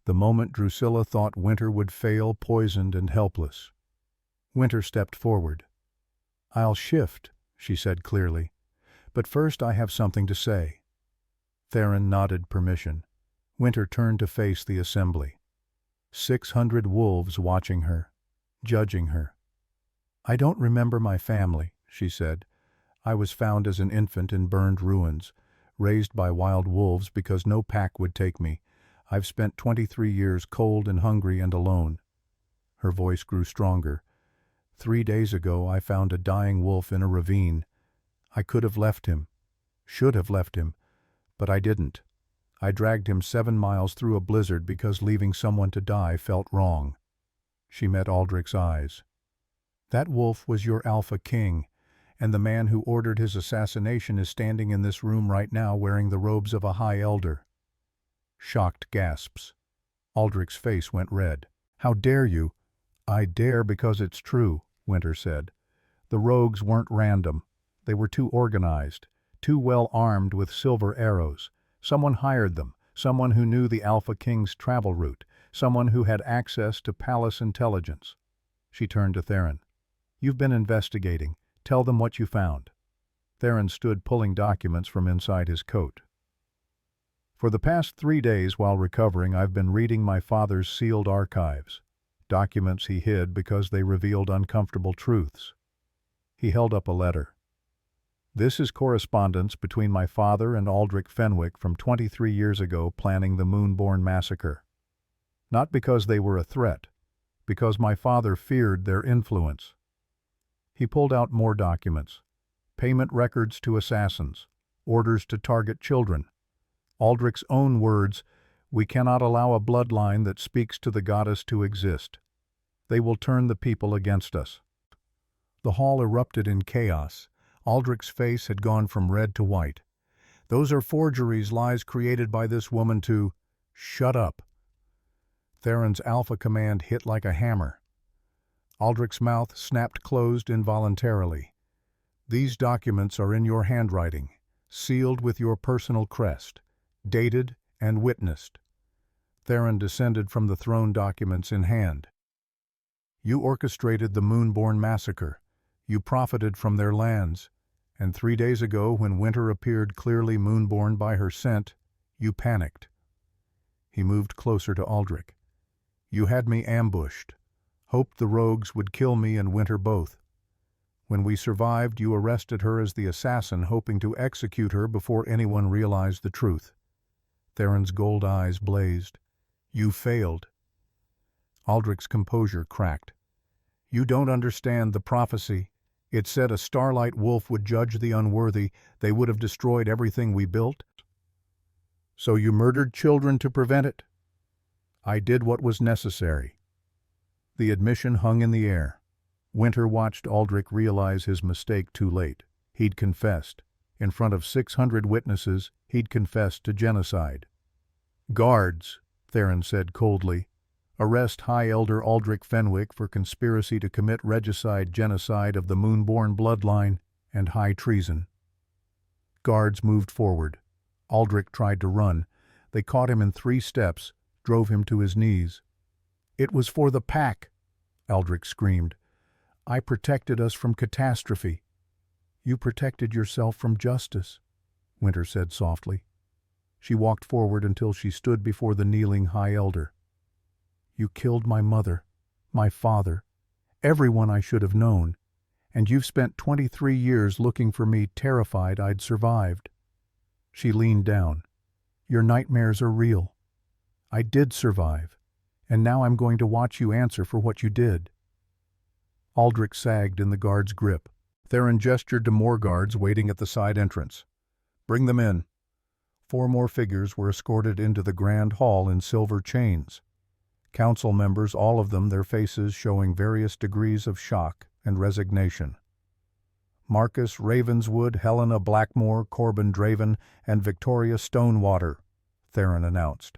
The moment Drusilla thought Winter would fail, poisoned and helpless. Winter stepped forward. I'll shift, she said clearly. But first I have something to say. Theron nodded permission. Winter turned to face the assembly. 600 wolves watching her, judging her. I don't remember my family, she said. I was found as an infant in burned ruins, raised by wild wolves because no pack would take me. I've spent 23 years cold and hungry and alone. Her voice grew stronger. 3 days ago I found a dying wolf in a ravine. I could have left him, should have left him, but I didn't. I dragged him 7 miles through a blizzard because leaving someone to die felt wrong. She met Aldrich's eyes. That wolf was your Alpha King, and the man who ordered his assassination is standing in this room right now wearing the robes of a High Elder. Shocked gasps. Aldrich's face went red. How dare you? I dare because it's true, Winter said. The rogues weren't random. They were too organized, too well armed with silver arrows. Someone hired them, someone who knew the Alpha King's travel route, someone who had access to palace intelligence. She turned to Theron. You've been investigating. Tell them what you found. Theron stood pulling documents from inside his coat. For the past 3 days while recovering, I've been reading my father's sealed archives, documents he hid because they revealed uncomfortable truths. He held up a letter. This is correspondence between my father and Aldrich Fenwick from 23 years ago planning the Moonborn massacre. Not because they were a threat, because my father feared their influence. He pulled out more documents. Payment records to assassins, orders to target children. Aldrich's own words, we cannot allow a bloodline that speaks to the goddess to exist. They will turn the people against us. The hall erupted in chaos. Aldrich's face had gone from red to white. Those are forgeries, lies created by this woman to... Shut up. Theron's alpha command hit like a hammer. Aldrich's mouth snapped closed involuntarily. These documents are in your handwriting, sealed with your personal crest, dated and witnessed. Theron descended from the throne, documents in hand. You orchestrated the Moonborn massacre. You profited from their lands, and 3 days ago, when Winter appeared clearly moonborn by her scent, you panicked. He moved closer to Aldrich. You had me ambushed, hoped the rogues would kill me and Winter both. When we survived, you arrested her as the assassin, hoping to execute her before anyone realized the truth. Theron's gold eyes blazed. You failed. Aldrich's composure cracked. You don't understand the prophecy. It said a starlight wolf would judge the unworthy. They would have destroyed everything we built. So you murdered children to prevent it? I did what was necessary. The admission hung in the air. Winter watched Aldrich realize his mistake too late. He'd confessed. In front of 600 witnesses, he'd confessed to genocide. Guards, Theron said coldly. Arrest High Elder Aldrich Fenwick for conspiracy to commit regicide, genocide of the Moonborn bloodline, and high treason. Guards moved forward. Aldrich tried to run. They caught him in 3 steps, drove him to his knees. It was for the pack, Aldrich screamed. I protected us from catastrophe. You protected yourself from justice. Winter said softly. She walked forward until she stood before the kneeling High Elder. You killed my mother, my father, everyone I should have known, and you've spent 23 years looking for me, terrified I'd survived. She leaned down. Your nightmares are real. I did survive, and now I'm going to watch you answer for what you did. Aldrich sagged in the guard's grip. Theron gestured to more guards waiting at the side entrance. Bring them in. 4 more figures were escorted into the grand hall in silver chains. Council members, all of them, their faces showing various degrees of shock and resignation. Marcus Ravenswood, Helena Blackmore, Corbin Draven, and Victoria Stonewater, Theron announced.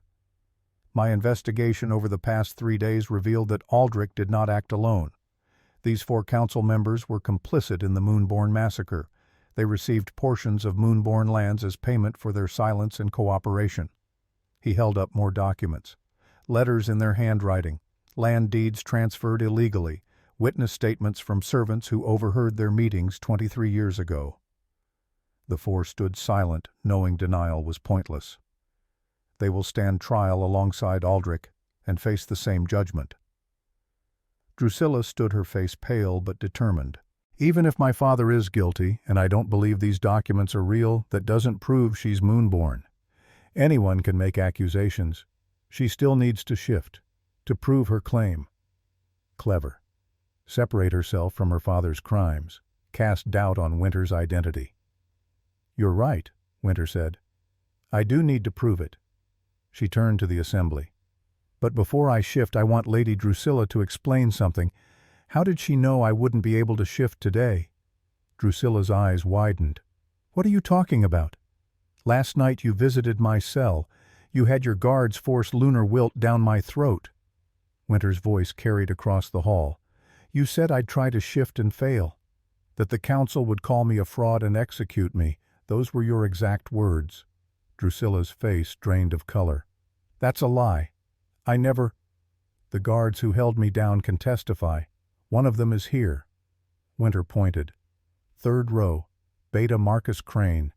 My investigation over the past 3 days revealed that Aldrich did not act alone. These 4 council members were complicit in the Moonborn massacre. They received portions of Moonborn lands as payment for their silence and cooperation. He held up more documents. Letters in their handwriting, land deeds transferred illegally, witness statements from servants who overheard their meetings 23 years ago. The 4 stood silent, knowing denial was pointless. They will stand trial alongside Aldrich and face the same judgment. Drusilla stood, her face pale but determined. Even if my father is guilty, and I don't believe these documents are real, that doesn't prove she's Moonborn. Anyone can make accusations. She still needs to shift, to prove her claim. Clever. Separate herself from her father's crimes, cast doubt on Winter's identity. You're right, Winter said. I do need to prove it. She turned to the assembly. But before I shift, I want Lady Drusilla to explain something. How did she know I wouldn't be able to shift today? Drusilla's eyes widened. What are you talking about? Last night you visited my cell. You had your guards force Lunar Wilt down my throat. Winter's voice carried across the hall. You said I'd try to shift and fail, that the council would call me a fraud and execute me. Those were your exact words. Drusilla's face drained of color. That's a lie. I never... The guards who held me down can testify. One of them is here. Winter pointed. 3rd row, Beta Marcus Crane.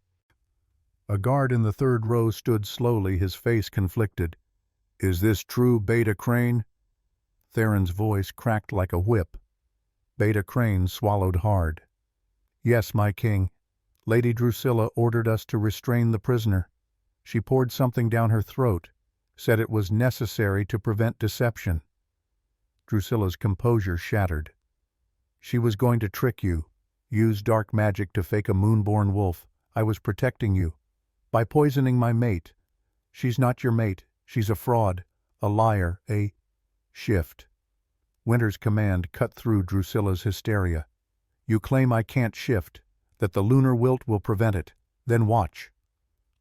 A guard in the 3rd row stood slowly, his face conflicted. Is this true, Beta Crane? Theron's voice cracked like a whip. Beta Crane swallowed hard. Yes, my king. Lady Drusilla ordered us to restrain the prisoner. She poured something down her throat, said it was necessary to prevent deception. Drusilla's composure shattered. She was going to trick you, use dark magic to fake a Moonborn wolf. I was protecting you. By poisoning my mate. She's not your mate. She's a fraud, a liar, a... Shift. Winter's command cut through Drusilla's hysteria. You claim I can't shift, that the Lunar Wilt will prevent it. Then watch.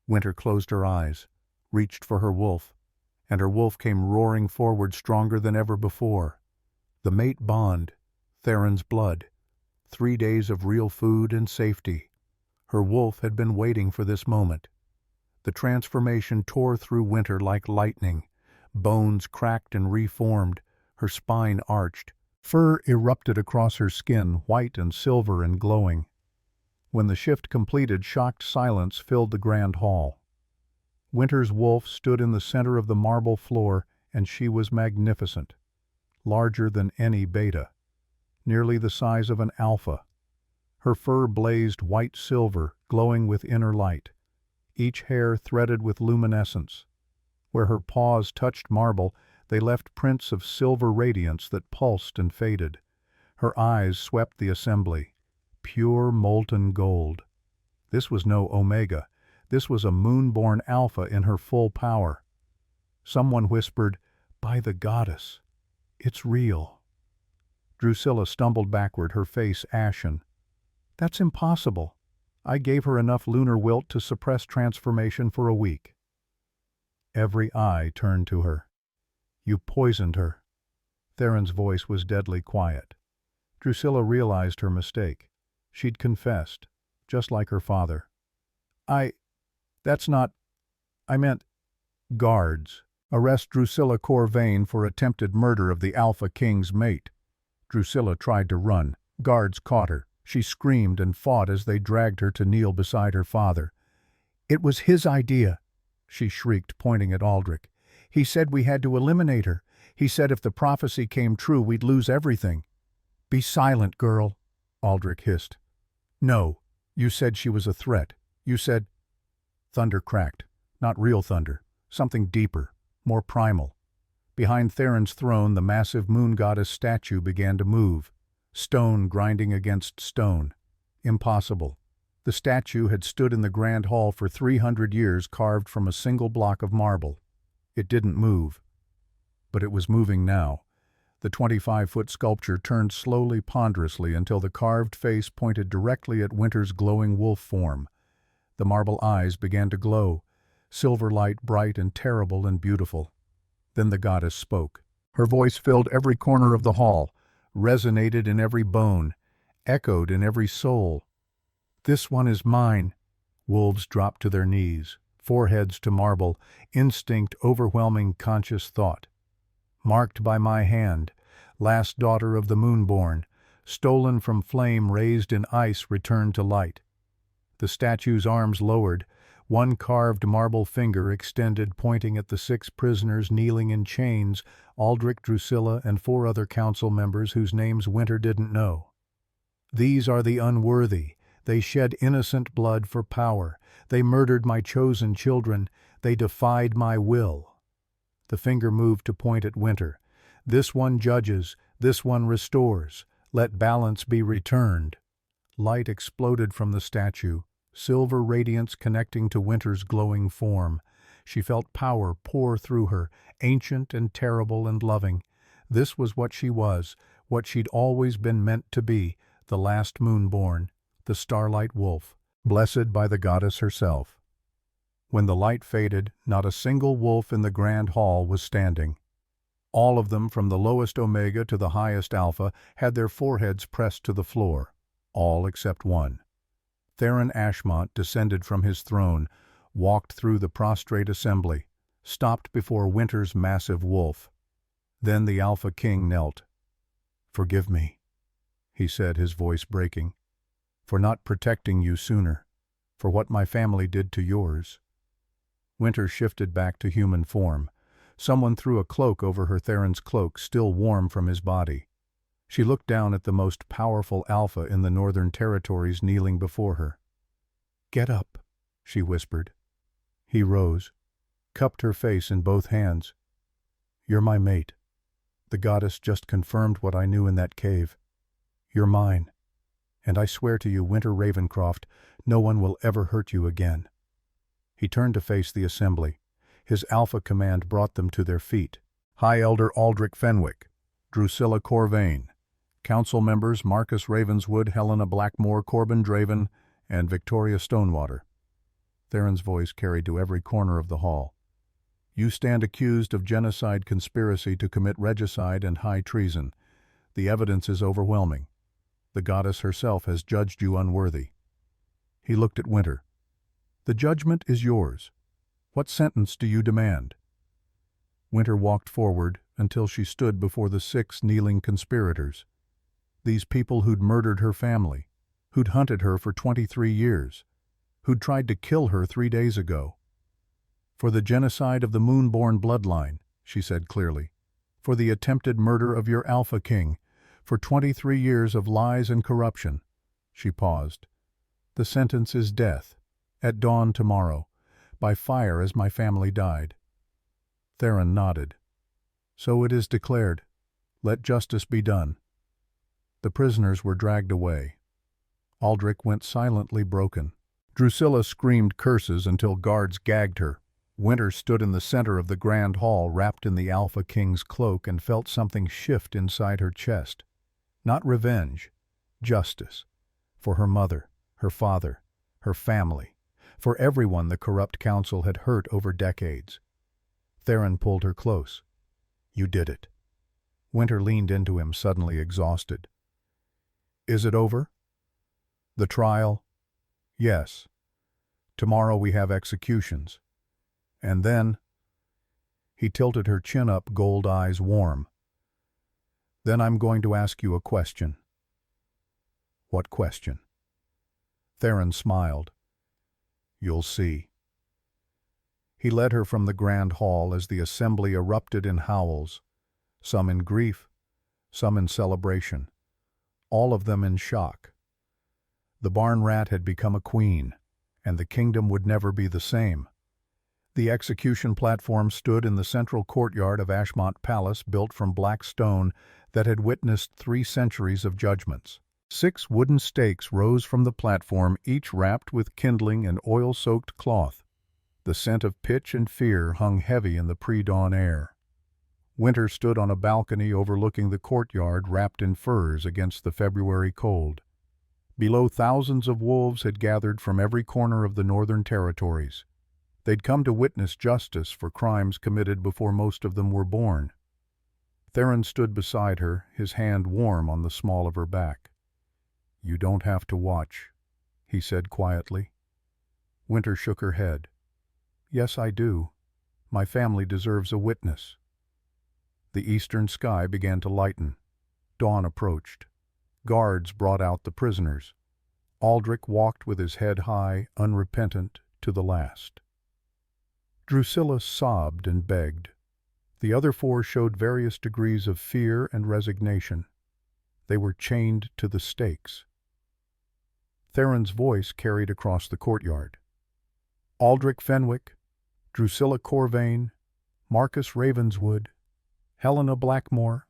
Winter closed her eyes, reached for her wolf, and her wolf came roaring forward stronger than ever before. The mate bond, Theron's blood, 3 days of real food and safety. Her wolf had been waiting for this moment. The transformation tore through Winter like lightning. Bones cracked and reformed, her spine arched. Fur erupted across her skin, white and silver and glowing. When the shift completed, shocked silence filled the grand hall. Winter's wolf stood in the center of the marble floor, and she was magnificent. Larger than any beta. Nearly the size of an alpha. Her fur blazed white-silver, glowing with inner light. Each hair threaded with luminescence. Where her paws touched marble, they left prints of silver radiance that pulsed and faded. Her eyes swept the assembly. Pure molten gold. This was no Omega. This was a Moonborn Alpha in her full power. Someone whispered, "By the goddess, it's real." Drusilla stumbled backward, her face ashen. "That's impossible. I gave her enough Lunar Wilt to suppress transformation for a week." Every eye turned to her. "You poisoned her." Theron's voice was deadly quiet. Drusilla realized her mistake. She'd confessed, just like her father. That's not... I meant... Guards. Arrest Drusilla Corvain for attempted murder of the Alpha King's mate. Drusilla tried to run. Guards caught her. She screamed and fought as they dragged her to kneel beside her father. It was his idea, she shrieked, pointing at Aldrich. He said we had to eliminate her. He said if the prophecy came true, we'd lose everything. Be silent, girl, Aldrich hissed. No, you said she was a threat. You said... Thunder cracked. Not real thunder. Something deeper, more primal. Behind Theron's throne, the massive moon goddess statue began to move, stone grinding against stone. Impossible. The statue had stood in the Grand Hall for 300 years, carved from a single block of marble. It didn't move. But it was moving now. The 25-foot sculpture turned slowly, ponderously, until the carved face pointed directly at Winter's glowing wolf form. The marble eyes began to glow, silver light, bright and terrible and beautiful. Then the goddess spoke. Her voice filled every corner of the hall, resonated in every bone, echoed in every soul. This one is mine. Wolves dropped to their knees, foreheads to marble, instinct overwhelming conscious thought. Marked by my hand, last daughter of the Moonborn, stolen from flame, raised in ice, returned to light. The statue's arms lowered, one carved marble finger extended, pointing at the 6 prisoners kneeling in chains, Aldrich, Drusilla, and 4 other council members whose names Winter didn't know. These are the unworthy. They shed innocent blood for power. They murdered my chosen children. They defied my will. The finger moved to point at Winter. This one judges. This one restores. Let balance be returned. Light exploded from the statue, silver radiance connecting to Winter's glowing form. She felt power pour through her, ancient and terrible and loving. This was what she was, what she'd always been meant to be, the last Moonborn, the Starlight Wolf, blessed by the goddess herself. When the light faded, not a single wolf in the Grand Hall was standing. All of them, from the lowest Omega to the highest Alpha, had their foreheads pressed to the floor. All except one. Theron Ashmont descended from his throne, walked through the prostrate assembly, stopped before Winter's massive wolf. Then the Alpha King knelt. "Forgive me," he said, his voice breaking, "for not protecting you sooner, for what my family did to yours." Winter shifted back to human form. Someone threw a cloak over her, Theron's cloak, still warm from his body. She looked down at the most powerful Alpha in the Northern Territories kneeling before her. "Get up," she whispered. He rose, cupped her face in both hands. "You're my mate. The goddess just confirmed what I knew in that cave. You're mine. And I swear to you, Winter Ravencroft, no one will ever hurt you again." He turned to face the assembly. His Alpha command brought them to their feet. High Elder Aldrich Fenwick, Drusilla Corvain, Council members Marcus Ravenswood, Helena Blackmore, Corbin Draven, and Victoria Stonewater. Theron's voice carried to every corner of the hall. "You stand accused of genocide, conspiracy to commit regicide, and high treason. The evidence is overwhelming. The goddess herself has judged you unworthy." He looked at Winter. "The judgment is yours. What sentence do you demand?" Winter walked forward until she stood before the 6 kneeling conspirators. These people who'd murdered her family, who'd hunted her for 23 years, who'd tried to kill her 3 days ago. "For the genocide of the Moonborn bloodline," she said clearly. "For the attempted murder of your Alpha King. For 23 years of lies and corruption." She paused. "The sentence is death, at dawn tomorrow, by fire as my family died." Theron nodded. "So it is declared. Let justice be done." The prisoners were dragged away. Aldrich went silently broken. Drusilla screamed curses until guards gagged her. Winter stood in the center of the Grand Hall, wrapped in the Alpha King's cloak, and felt something shift inside her chest. Not revenge, justice. For her mother, her father, her family, for everyone the corrupt council had hurt over decades. Theron pulled her close. "You did it." Winter leaned into him, suddenly exhausted. "Is it over?" "The trial?" "Yes. Tomorrow we have executions. And then—" He tilted her chin up, gold eyes warm. "Then I'm going to ask you a question." "What question?" Theron smiled. "You'll see." He led her from the grand hall as the assembly erupted in howls, some in grief, some in celebration, all of them in shock. The barn rat had become a queen, and the kingdom would never be the same. The execution platform stood in the central courtyard of Ashmont Palace, built from black stone that had witnessed 3 centuries of judgments. 6 wooden stakes rose from the platform, each wrapped with kindling and oil-soaked cloth. The scent of pitch and fear hung heavy in the pre-dawn air. Winter stood on a balcony overlooking the courtyard, wrapped in furs against the February cold. Below, thousands of wolves had gathered from every corner of the northern territories. They'd come to witness justice for crimes committed before most of them were born. Theron stood beside her, his hand warm on the small of her back. "You don't have to watch," he said quietly. Winter shook her head. "Yes, I do. My family deserves a witness." The eastern sky began to lighten. Dawn approached. Guards brought out the prisoners. Aldrich walked with his head high, unrepentant, to the last. Drusilla sobbed and begged. The other 4 showed various degrees of fear and resignation. They were chained to the stakes. Theron's voice carried across the courtyard. "Aldrich Fenwick, Drusilla Corvain, Marcus Ravenswood, Helena Blackmore,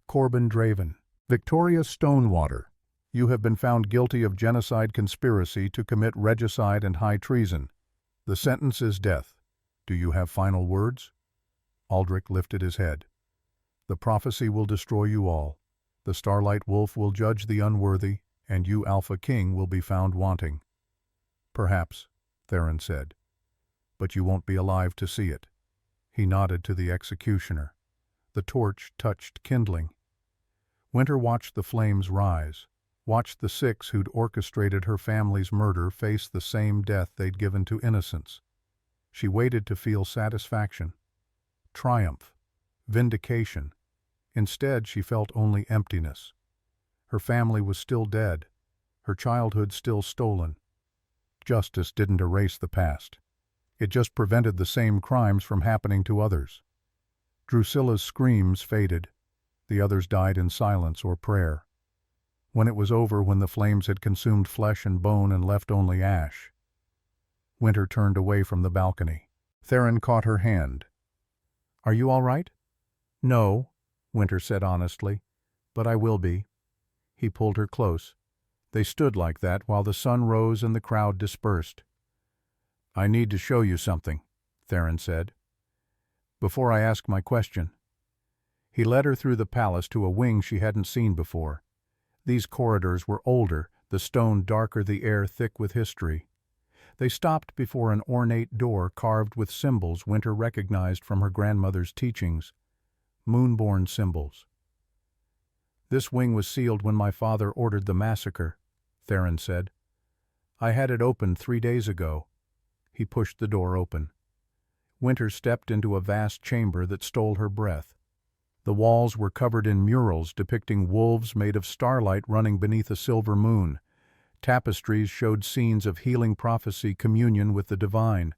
Corbin Draven, Victoria Stonewater, you have been found guilty of genocide conspiracy to commit regicide and high treason. The sentence is death. Do you have final words?" Aldrich lifted his head. "The prophecy will destroy you all. The Starlight Wolf will judge the unworthy, and you, Alpha King, will be found wanting." "Perhaps," Theron said. "But you won't be alive to see it." He nodded to the executioner. The torch touched kindling. Winter watched the flames rise, watched the 6 who'd orchestrated her family's murder face the same death they'd given to innocents. She waited to feel satisfaction, triumph, vindication. Instead, she felt only emptiness. Her family was still dead, her childhood still stolen. Justice didn't erase the past. It just prevented the same crimes from happening to others. Drusilla's screams faded. The others died in silence or prayer. When it was over, when the flames had consumed flesh and bone and left only ash, Winter turned away from the balcony. Theron caught her hand. "Are you all right?" "No," Winter said honestly, "but I will be." He pulled her close. They stood like that while the sun rose and the crowd dispersed. "I need to show you something," Theron said, "before I ask my question." He led her through the palace to a wing she hadn't seen before. These corridors were older, the stone darker, the air thick with history. They stopped before an ornate door carved with symbols Winter recognized from her grandmother's teachings, moonborn symbols. "This wing was sealed when my father ordered the massacre," Theron said. "I had it opened 3 days ago." He pushed the door open. Winter stepped into a vast chamber that stole her breath. The walls were covered in murals depicting wolves made of starlight running beneath a silver moon. Tapestries showed scenes of healing prophecy, communion with the divine.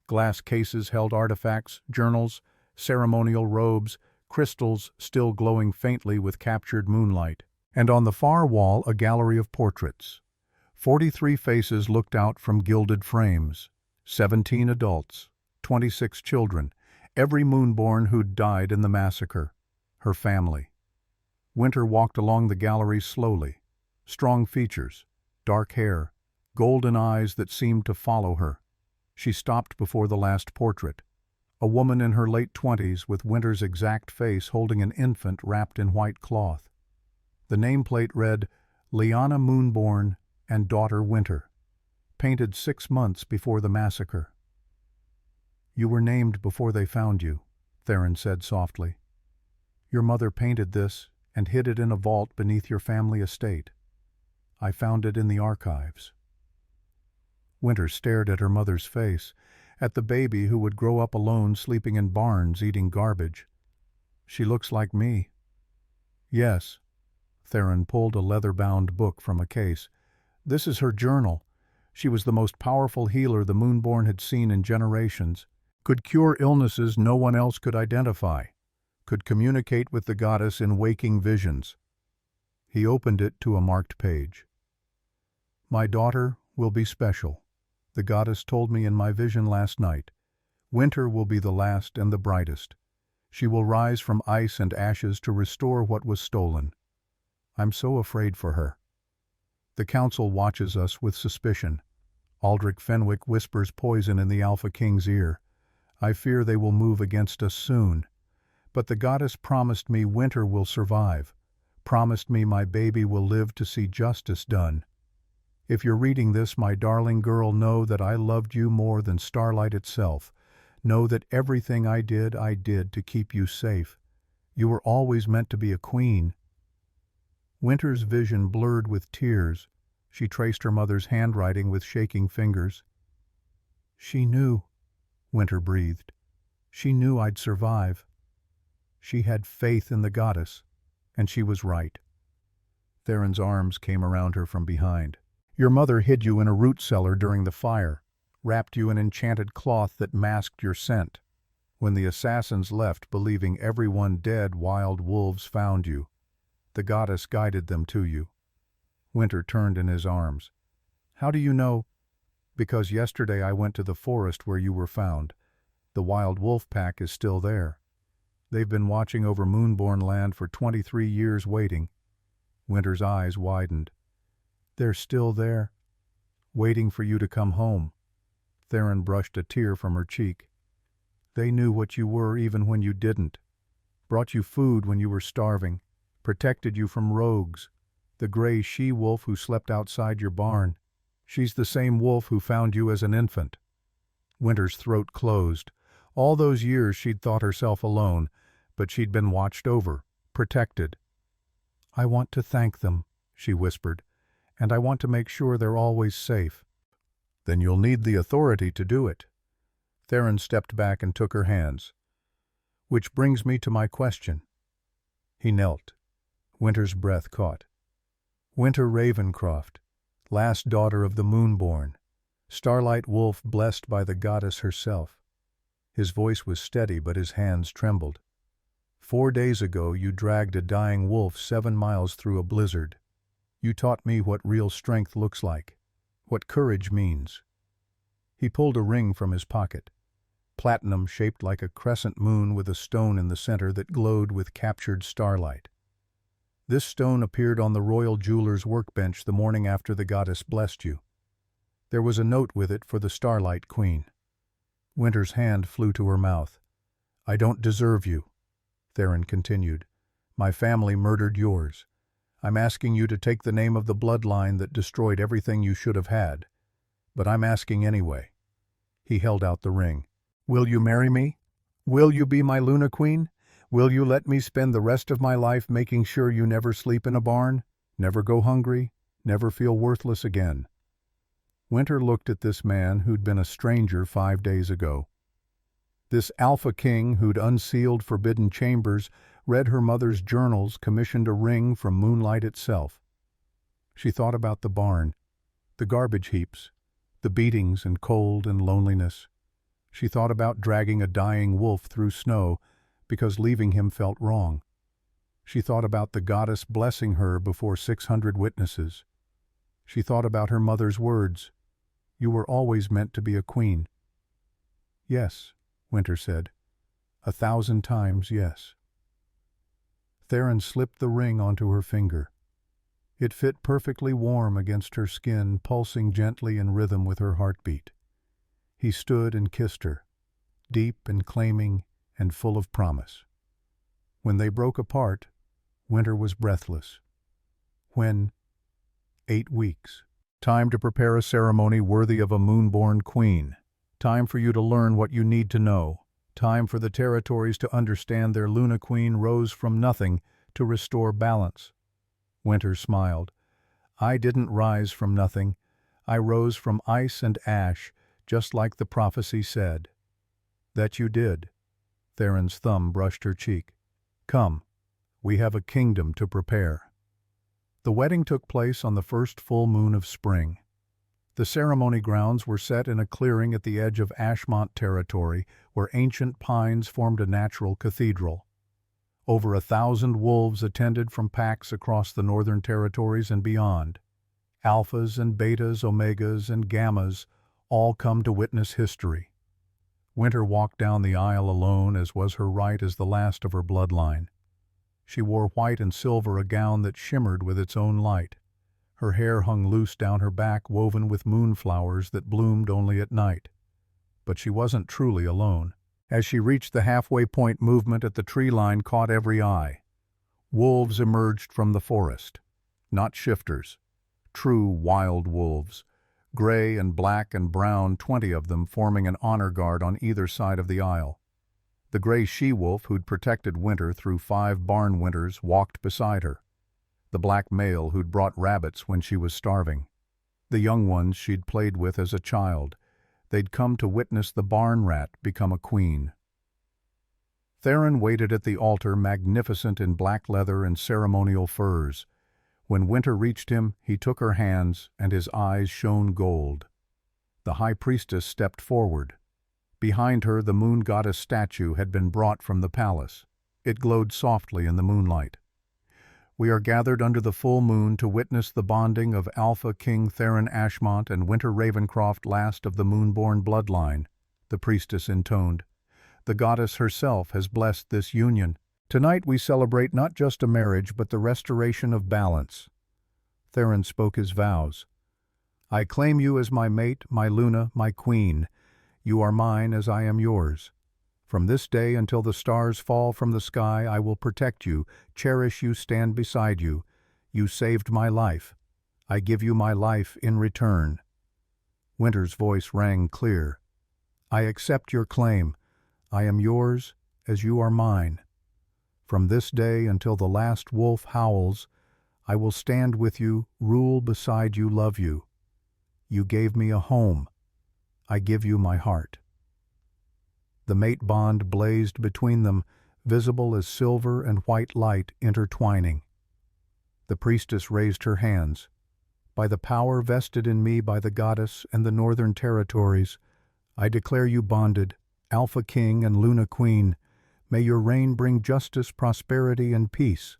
Glass cases held artifacts, journals, ceremonial robes, crystals still glowing faintly with captured moonlight. And on the far wall, a gallery of portraits. 43 faces looked out from gilded frames. 17 adults, 26 children, every moonborn who'd died in the massacre. Her family. Winter walked along the gallery slowly. Strong features, dark hair, golden eyes that seemed to follow her. She stopped before the last portrait. A woman in her late 20s with Winter's exact face holding an infant wrapped in white cloth. The nameplate read, "Liana Moonborn and Daughter Winter," painted 6 months before the massacre. "You were named before they found you," Theron said softly. "Your mother painted this and hid it in a vault beneath your family estate. I found it in the archives." Winter stared at her mother's face, at the baby who would grow up alone sleeping in barns eating garbage. "She looks like me." "Yes." Theron pulled a leather-bound book from a case. "This is her journal. She was the most powerful healer the Moonborn had seen in generations. could cure illnesses no one else could identify, could communicate with the goddess in waking visions. He opened it to a marked page. My daughter will be special. The goddess told me in my vision last night. Winter will be the last and the brightest. She will rise from ice and ashes to restore what was stolen. I'm so afraid for her. The council watches us with suspicion. Aldrich Fenwick whispers poison in the Alpha King's ear. I fear they will move against us soon. But the goddess promised me Winter will survive, promised me my baby will live to see justice done. If you're reading this, my darling girl, know that I loved you more than Starlight itself. Know that everything I did to keep you safe. You were always meant to be a queen. Winter's vision blurred with tears. She traced her mother's handwriting with shaking fingers. She knew, Winter breathed. She knew I'd survive. She had faith in the goddess, and she was right. Theron's arms came around her from behind. Your mother hid you in a root cellar during the fire, wrapped you in enchanted cloth that masked your scent. When the assassins left, believing everyone dead, wild wolves found you. The goddess guided them to you. Winter turned in his arms. How do you know? Because yesterday I went to the forest where you were found. The wild wolf pack is still there. They've been watching over Moonborn land for 23 years waiting. Winter's eyes widened. They're still there, waiting for you to come home. Theron brushed a tear from her cheek. They knew what you were even when you didn't. Brought you food when you were starving. Protected you from rogues. The gray she-wolf who slept outside your barn. She's the same wolf who found you as an infant. Winter's throat closed. All those years she'd thought herself alone, but she'd been watched over, protected. I want to thank them, she whispered, and I want to make sure they're always safe. Then you'll need the authority to do it. Theron stepped back and took her hands. Which brings me to my question. He knelt. Winter's breath caught. Winter Ravencroft, last daughter of the Moonborn, Starlight wolf blessed by the goddess herself. His voice was steady, but his hands trembled. 4 days ago you dragged a dying wolf 7 miles through a blizzard. You taught me what real strength looks like, what courage means. He pulled a ring from his pocket, platinum shaped like a crescent moon with a stone in the center that glowed with captured starlight. This stone appeared on the royal jeweler's workbench the morning after the goddess blessed you. There was a note with it for the Starlight Queen. Winter's hand flew to her mouth. I don't deserve you, Theron continued. My family murdered yours. I'm asking you to take the name of the bloodline that destroyed everything you should have had. But I'm asking anyway. He held out the ring. Will you marry me? Will you be my Luna Queen? Will you let me spend the rest of my life making sure you never sleep in a barn, never go hungry, never feel worthless again? Winter looked at this man who'd been a stranger 5 days ago. This Alpha King who'd unsealed forbidden chambers, read her mother's journals, commissioned a ring from moonlight itself. She thought about the barn, the garbage heaps, the beatings and cold and loneliness. She thought about dragging a dying wolf through snow because leaving him felt wrong. She thought about the goddess blessing her before 600 witnesses. She thought about her mother's words, "You were always meant to be a queen." Yes, Winter said. 1,000 times yes. Theron slipped the ring onto her finger. It fit perfectly warm against her skin, pulsing gently in rhythm with her heartbeat. He stood and kissed her, deep and claiming and full of promise. When they broke apart, Winter was breathless. When? 8 weeks. Time to prepare a ceremony worthy of a moonborn queen. Time for you to learn what you need to know. Time for the territories to understand their Luna Queen rose from nothing to restore balance. Winter smiled. I didn't rise from nothing. I rose from ice and ash, just like the prophecy said. That you did. Theron's thumb brushed her cheek. Come, we have a kingdom to prepare. The wedding took place on the first full moon of spring. The ceremony grounds were set in a clearing at the edge of Ashmont territory where ancient pines formed a natural cathedral. Over 1,000 wolves attended from packs across the northern territories and beyond. Alphas and betas, omegas and gammas all come to witness history. Winter walked down the aisle alone, as was her right as the last of her bloodline. She wore white and silver, a gown that shimmered with its own light. Her hair hung loose down her back, woven with moonflowers that bloomed only at night. But she wasn't truly alone. As she reached the halfway point, movement at the tree line caught every eye. Wolves emerged from the forest. Not shifters. True wild wolves. Gray and black and brown, 20 of them forming an honor guard on either side of the aisle. The gray she-wolf who'd protected Winter through 5 barn winters walked beside her. The black male who'd brought rabbits when she was starving. The young ones she'd played with as a child. They'd come to witness the barn rat become a queen. Theron waited at the altar, magnificent in black leather and ceremonial furs. When Winter reached him, he took her hands, and his eyes shone gold. The high priestess stepped forward. Behind her, the moon goddess statue had been brought from the palace. It glowed softly in the moonlight. We are gathered under the full moon to witness the bonding of Alpha King Theron Ashmont and Winter Ravencroft, last of the moonborn bloodline, the priestess intoned. The goddess herself has blessed this union. Tonight we celebrate not just a marriage, but the restoration of balance. Theron spoke his vows. I claim you as my mate, my Luna, my queen. You are mine as I am yours. From this day until the stars fall from the sky, I will protect you, cherish you, stand beside you. You saved my life. I give you my life in return. Winter's voice rang clear. I accept your claim. I am yours as you are mine. From this day until the last wolf howls, I will stand with you, rule beside you, love you. You gave me a home. I give you my heart. The mate bond blazed between them, visible as silver and white light intertwining. The priestess raised her hands. By the power vested in me by the goddess and the northern territories, I declare you bonded, Alpha King and Luna Queen. May your reign bring justice, prosperity, and peace.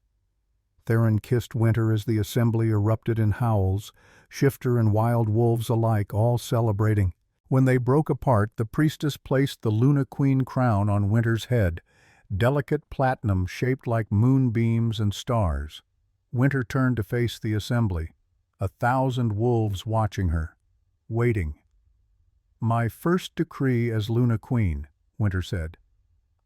Theron kissed Winter as the assembly erupted in howls, shifter and wild wolves alike all celebrating. When they broke apart, the priestess placed the Luna Queen crown on Winter's head, delicate platinum shaped like moonbeams and stars. Winter turned to face the assembly, 1,000 wolves watching her, waiting. My first decree as Luna Queen, Winter said.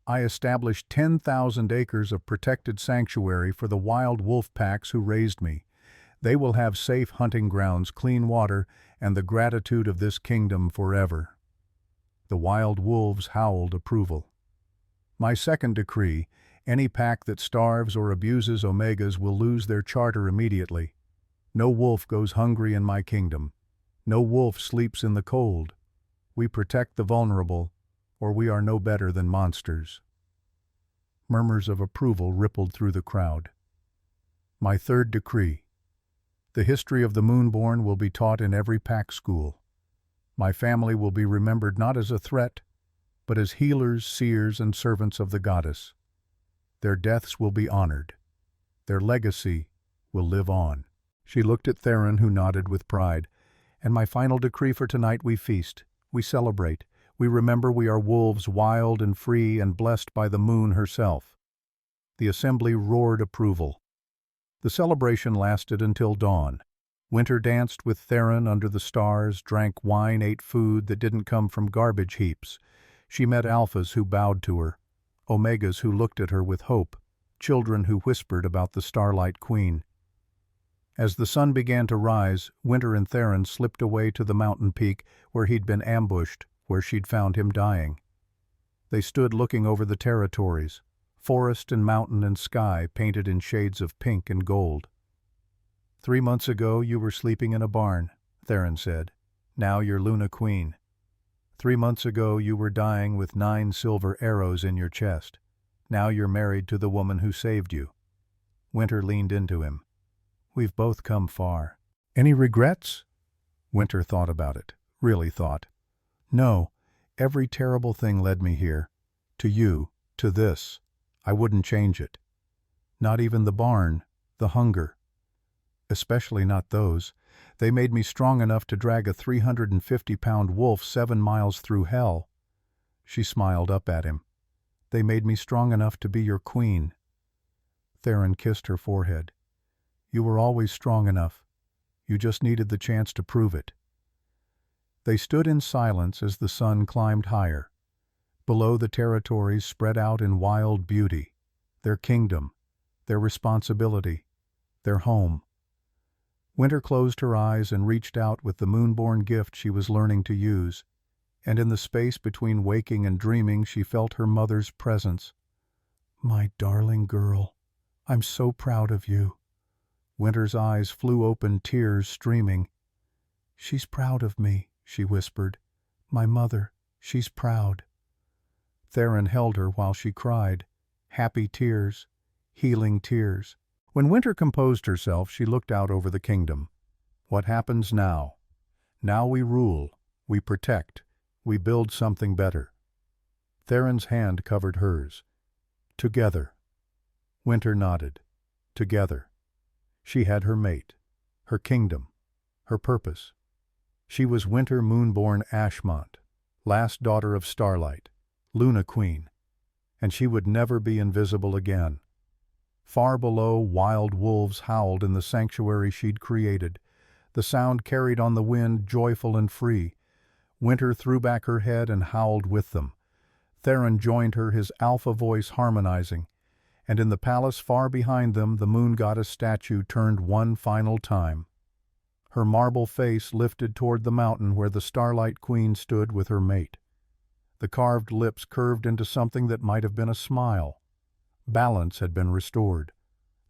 I established 10,000 acres of protected sanctuary for the wild wolf packs who raised me. They will have safe hunting grounds, clean water, and the gratitude of this kingdom forever. The wild wolves howled approval. My second decree, any pack that starves or abuses omegas will lose their charter immediately. No wolf goes hungry in my kingdom. No wolf sleeps in the cold. We protect the vulnerable, or we are no better than monsters. Murmurs of approval rippled through the crowd. My third decree. The history of the Moonborn will be taught in every pack school. My family will be remembered not as a threat, but as healers, seers, and servants of the goddess. Their deaths will be honored. Their legacy will live on. She looked at Theron, who nodded with pride. And my final decree for tonight: we feast, we celebrate, we remember we are wolves, wild and free and blessed by the moon herself. The assembly roared approval. The celebration lasted until dawn. Winter danced with Theron under the stars, drank wine, ate food that didn't come from garbage heaps. She met alphas who bowed to her, omegas who looked at her with hope, children who whispered about the Starlight Queen. As the sun began to rise, Winter and Theron slipped away to the mountain peak where he'd been ambushed, where she'd found him dying. They stood looking over the territories, forest and mountain and sky painted in shades of pink and gold. 3 months ago you were sleeping in a barn, Theron said. Now you're Luna Queen. 3 months ago you were dying with 9 silver arrows in your chest. Now you're married to the woman who saved you. Winter leaned into him. We've both come far. Any regrets? Winter thought about it, really thought. No, every terrible thing led me here. To you, to this. I wouldn't change it. Not even the barn, the hunger. Especially not those. They made me strong enough to drag a 350-pound wolf 7 miles through hell. She smiled up at him. They made me strong enough to be your queen. Theron kissed her forehead. You were always strong enough. You just needed the chance to prove it. They stood in silence as the sun climbed higher. Below, the territories spread out in wild beauty. Their kingdom, their responsibility, their home. Winter closed her eyes and reached out with the moonborn gift she was learning to use, and in the space between waking and dreaming she felt her mother's presence. My darling girl, I'm so proud of you. Winter's eyes flew open, tears streaming. She's proud of me, she whispered. My mother, she's proud. Theron held her while she cried. Happy tears, healing tears. When Winter composed herself, she looked out over the kingdom. What happens now? Now we rule, we protect, we build something better. Theron's hand covered hers. Together. Winter nodded. Together. She had her mate, her kingdom, her purpose. She was Winter Moonborn Ashmont, last daughter of Starlight, Luna Queen, and she would never be invisible again. Far below, wild wolves howled in the sanctuary she'd created. The sound carried on the wind, joyful and free. Winter threw back her head and howled with them. Theron joined her, his alpha voice harmonizing, and in the palace far behind them the moon goddess statue turned one final time. Her marble face lifted toward the mountain where the Starlight Queen stood with her mate. The carved lips curved into something that might have been a smile. Balance had been restored.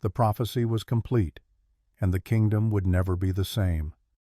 The prophecy was complete, and the kingdom would never be the same.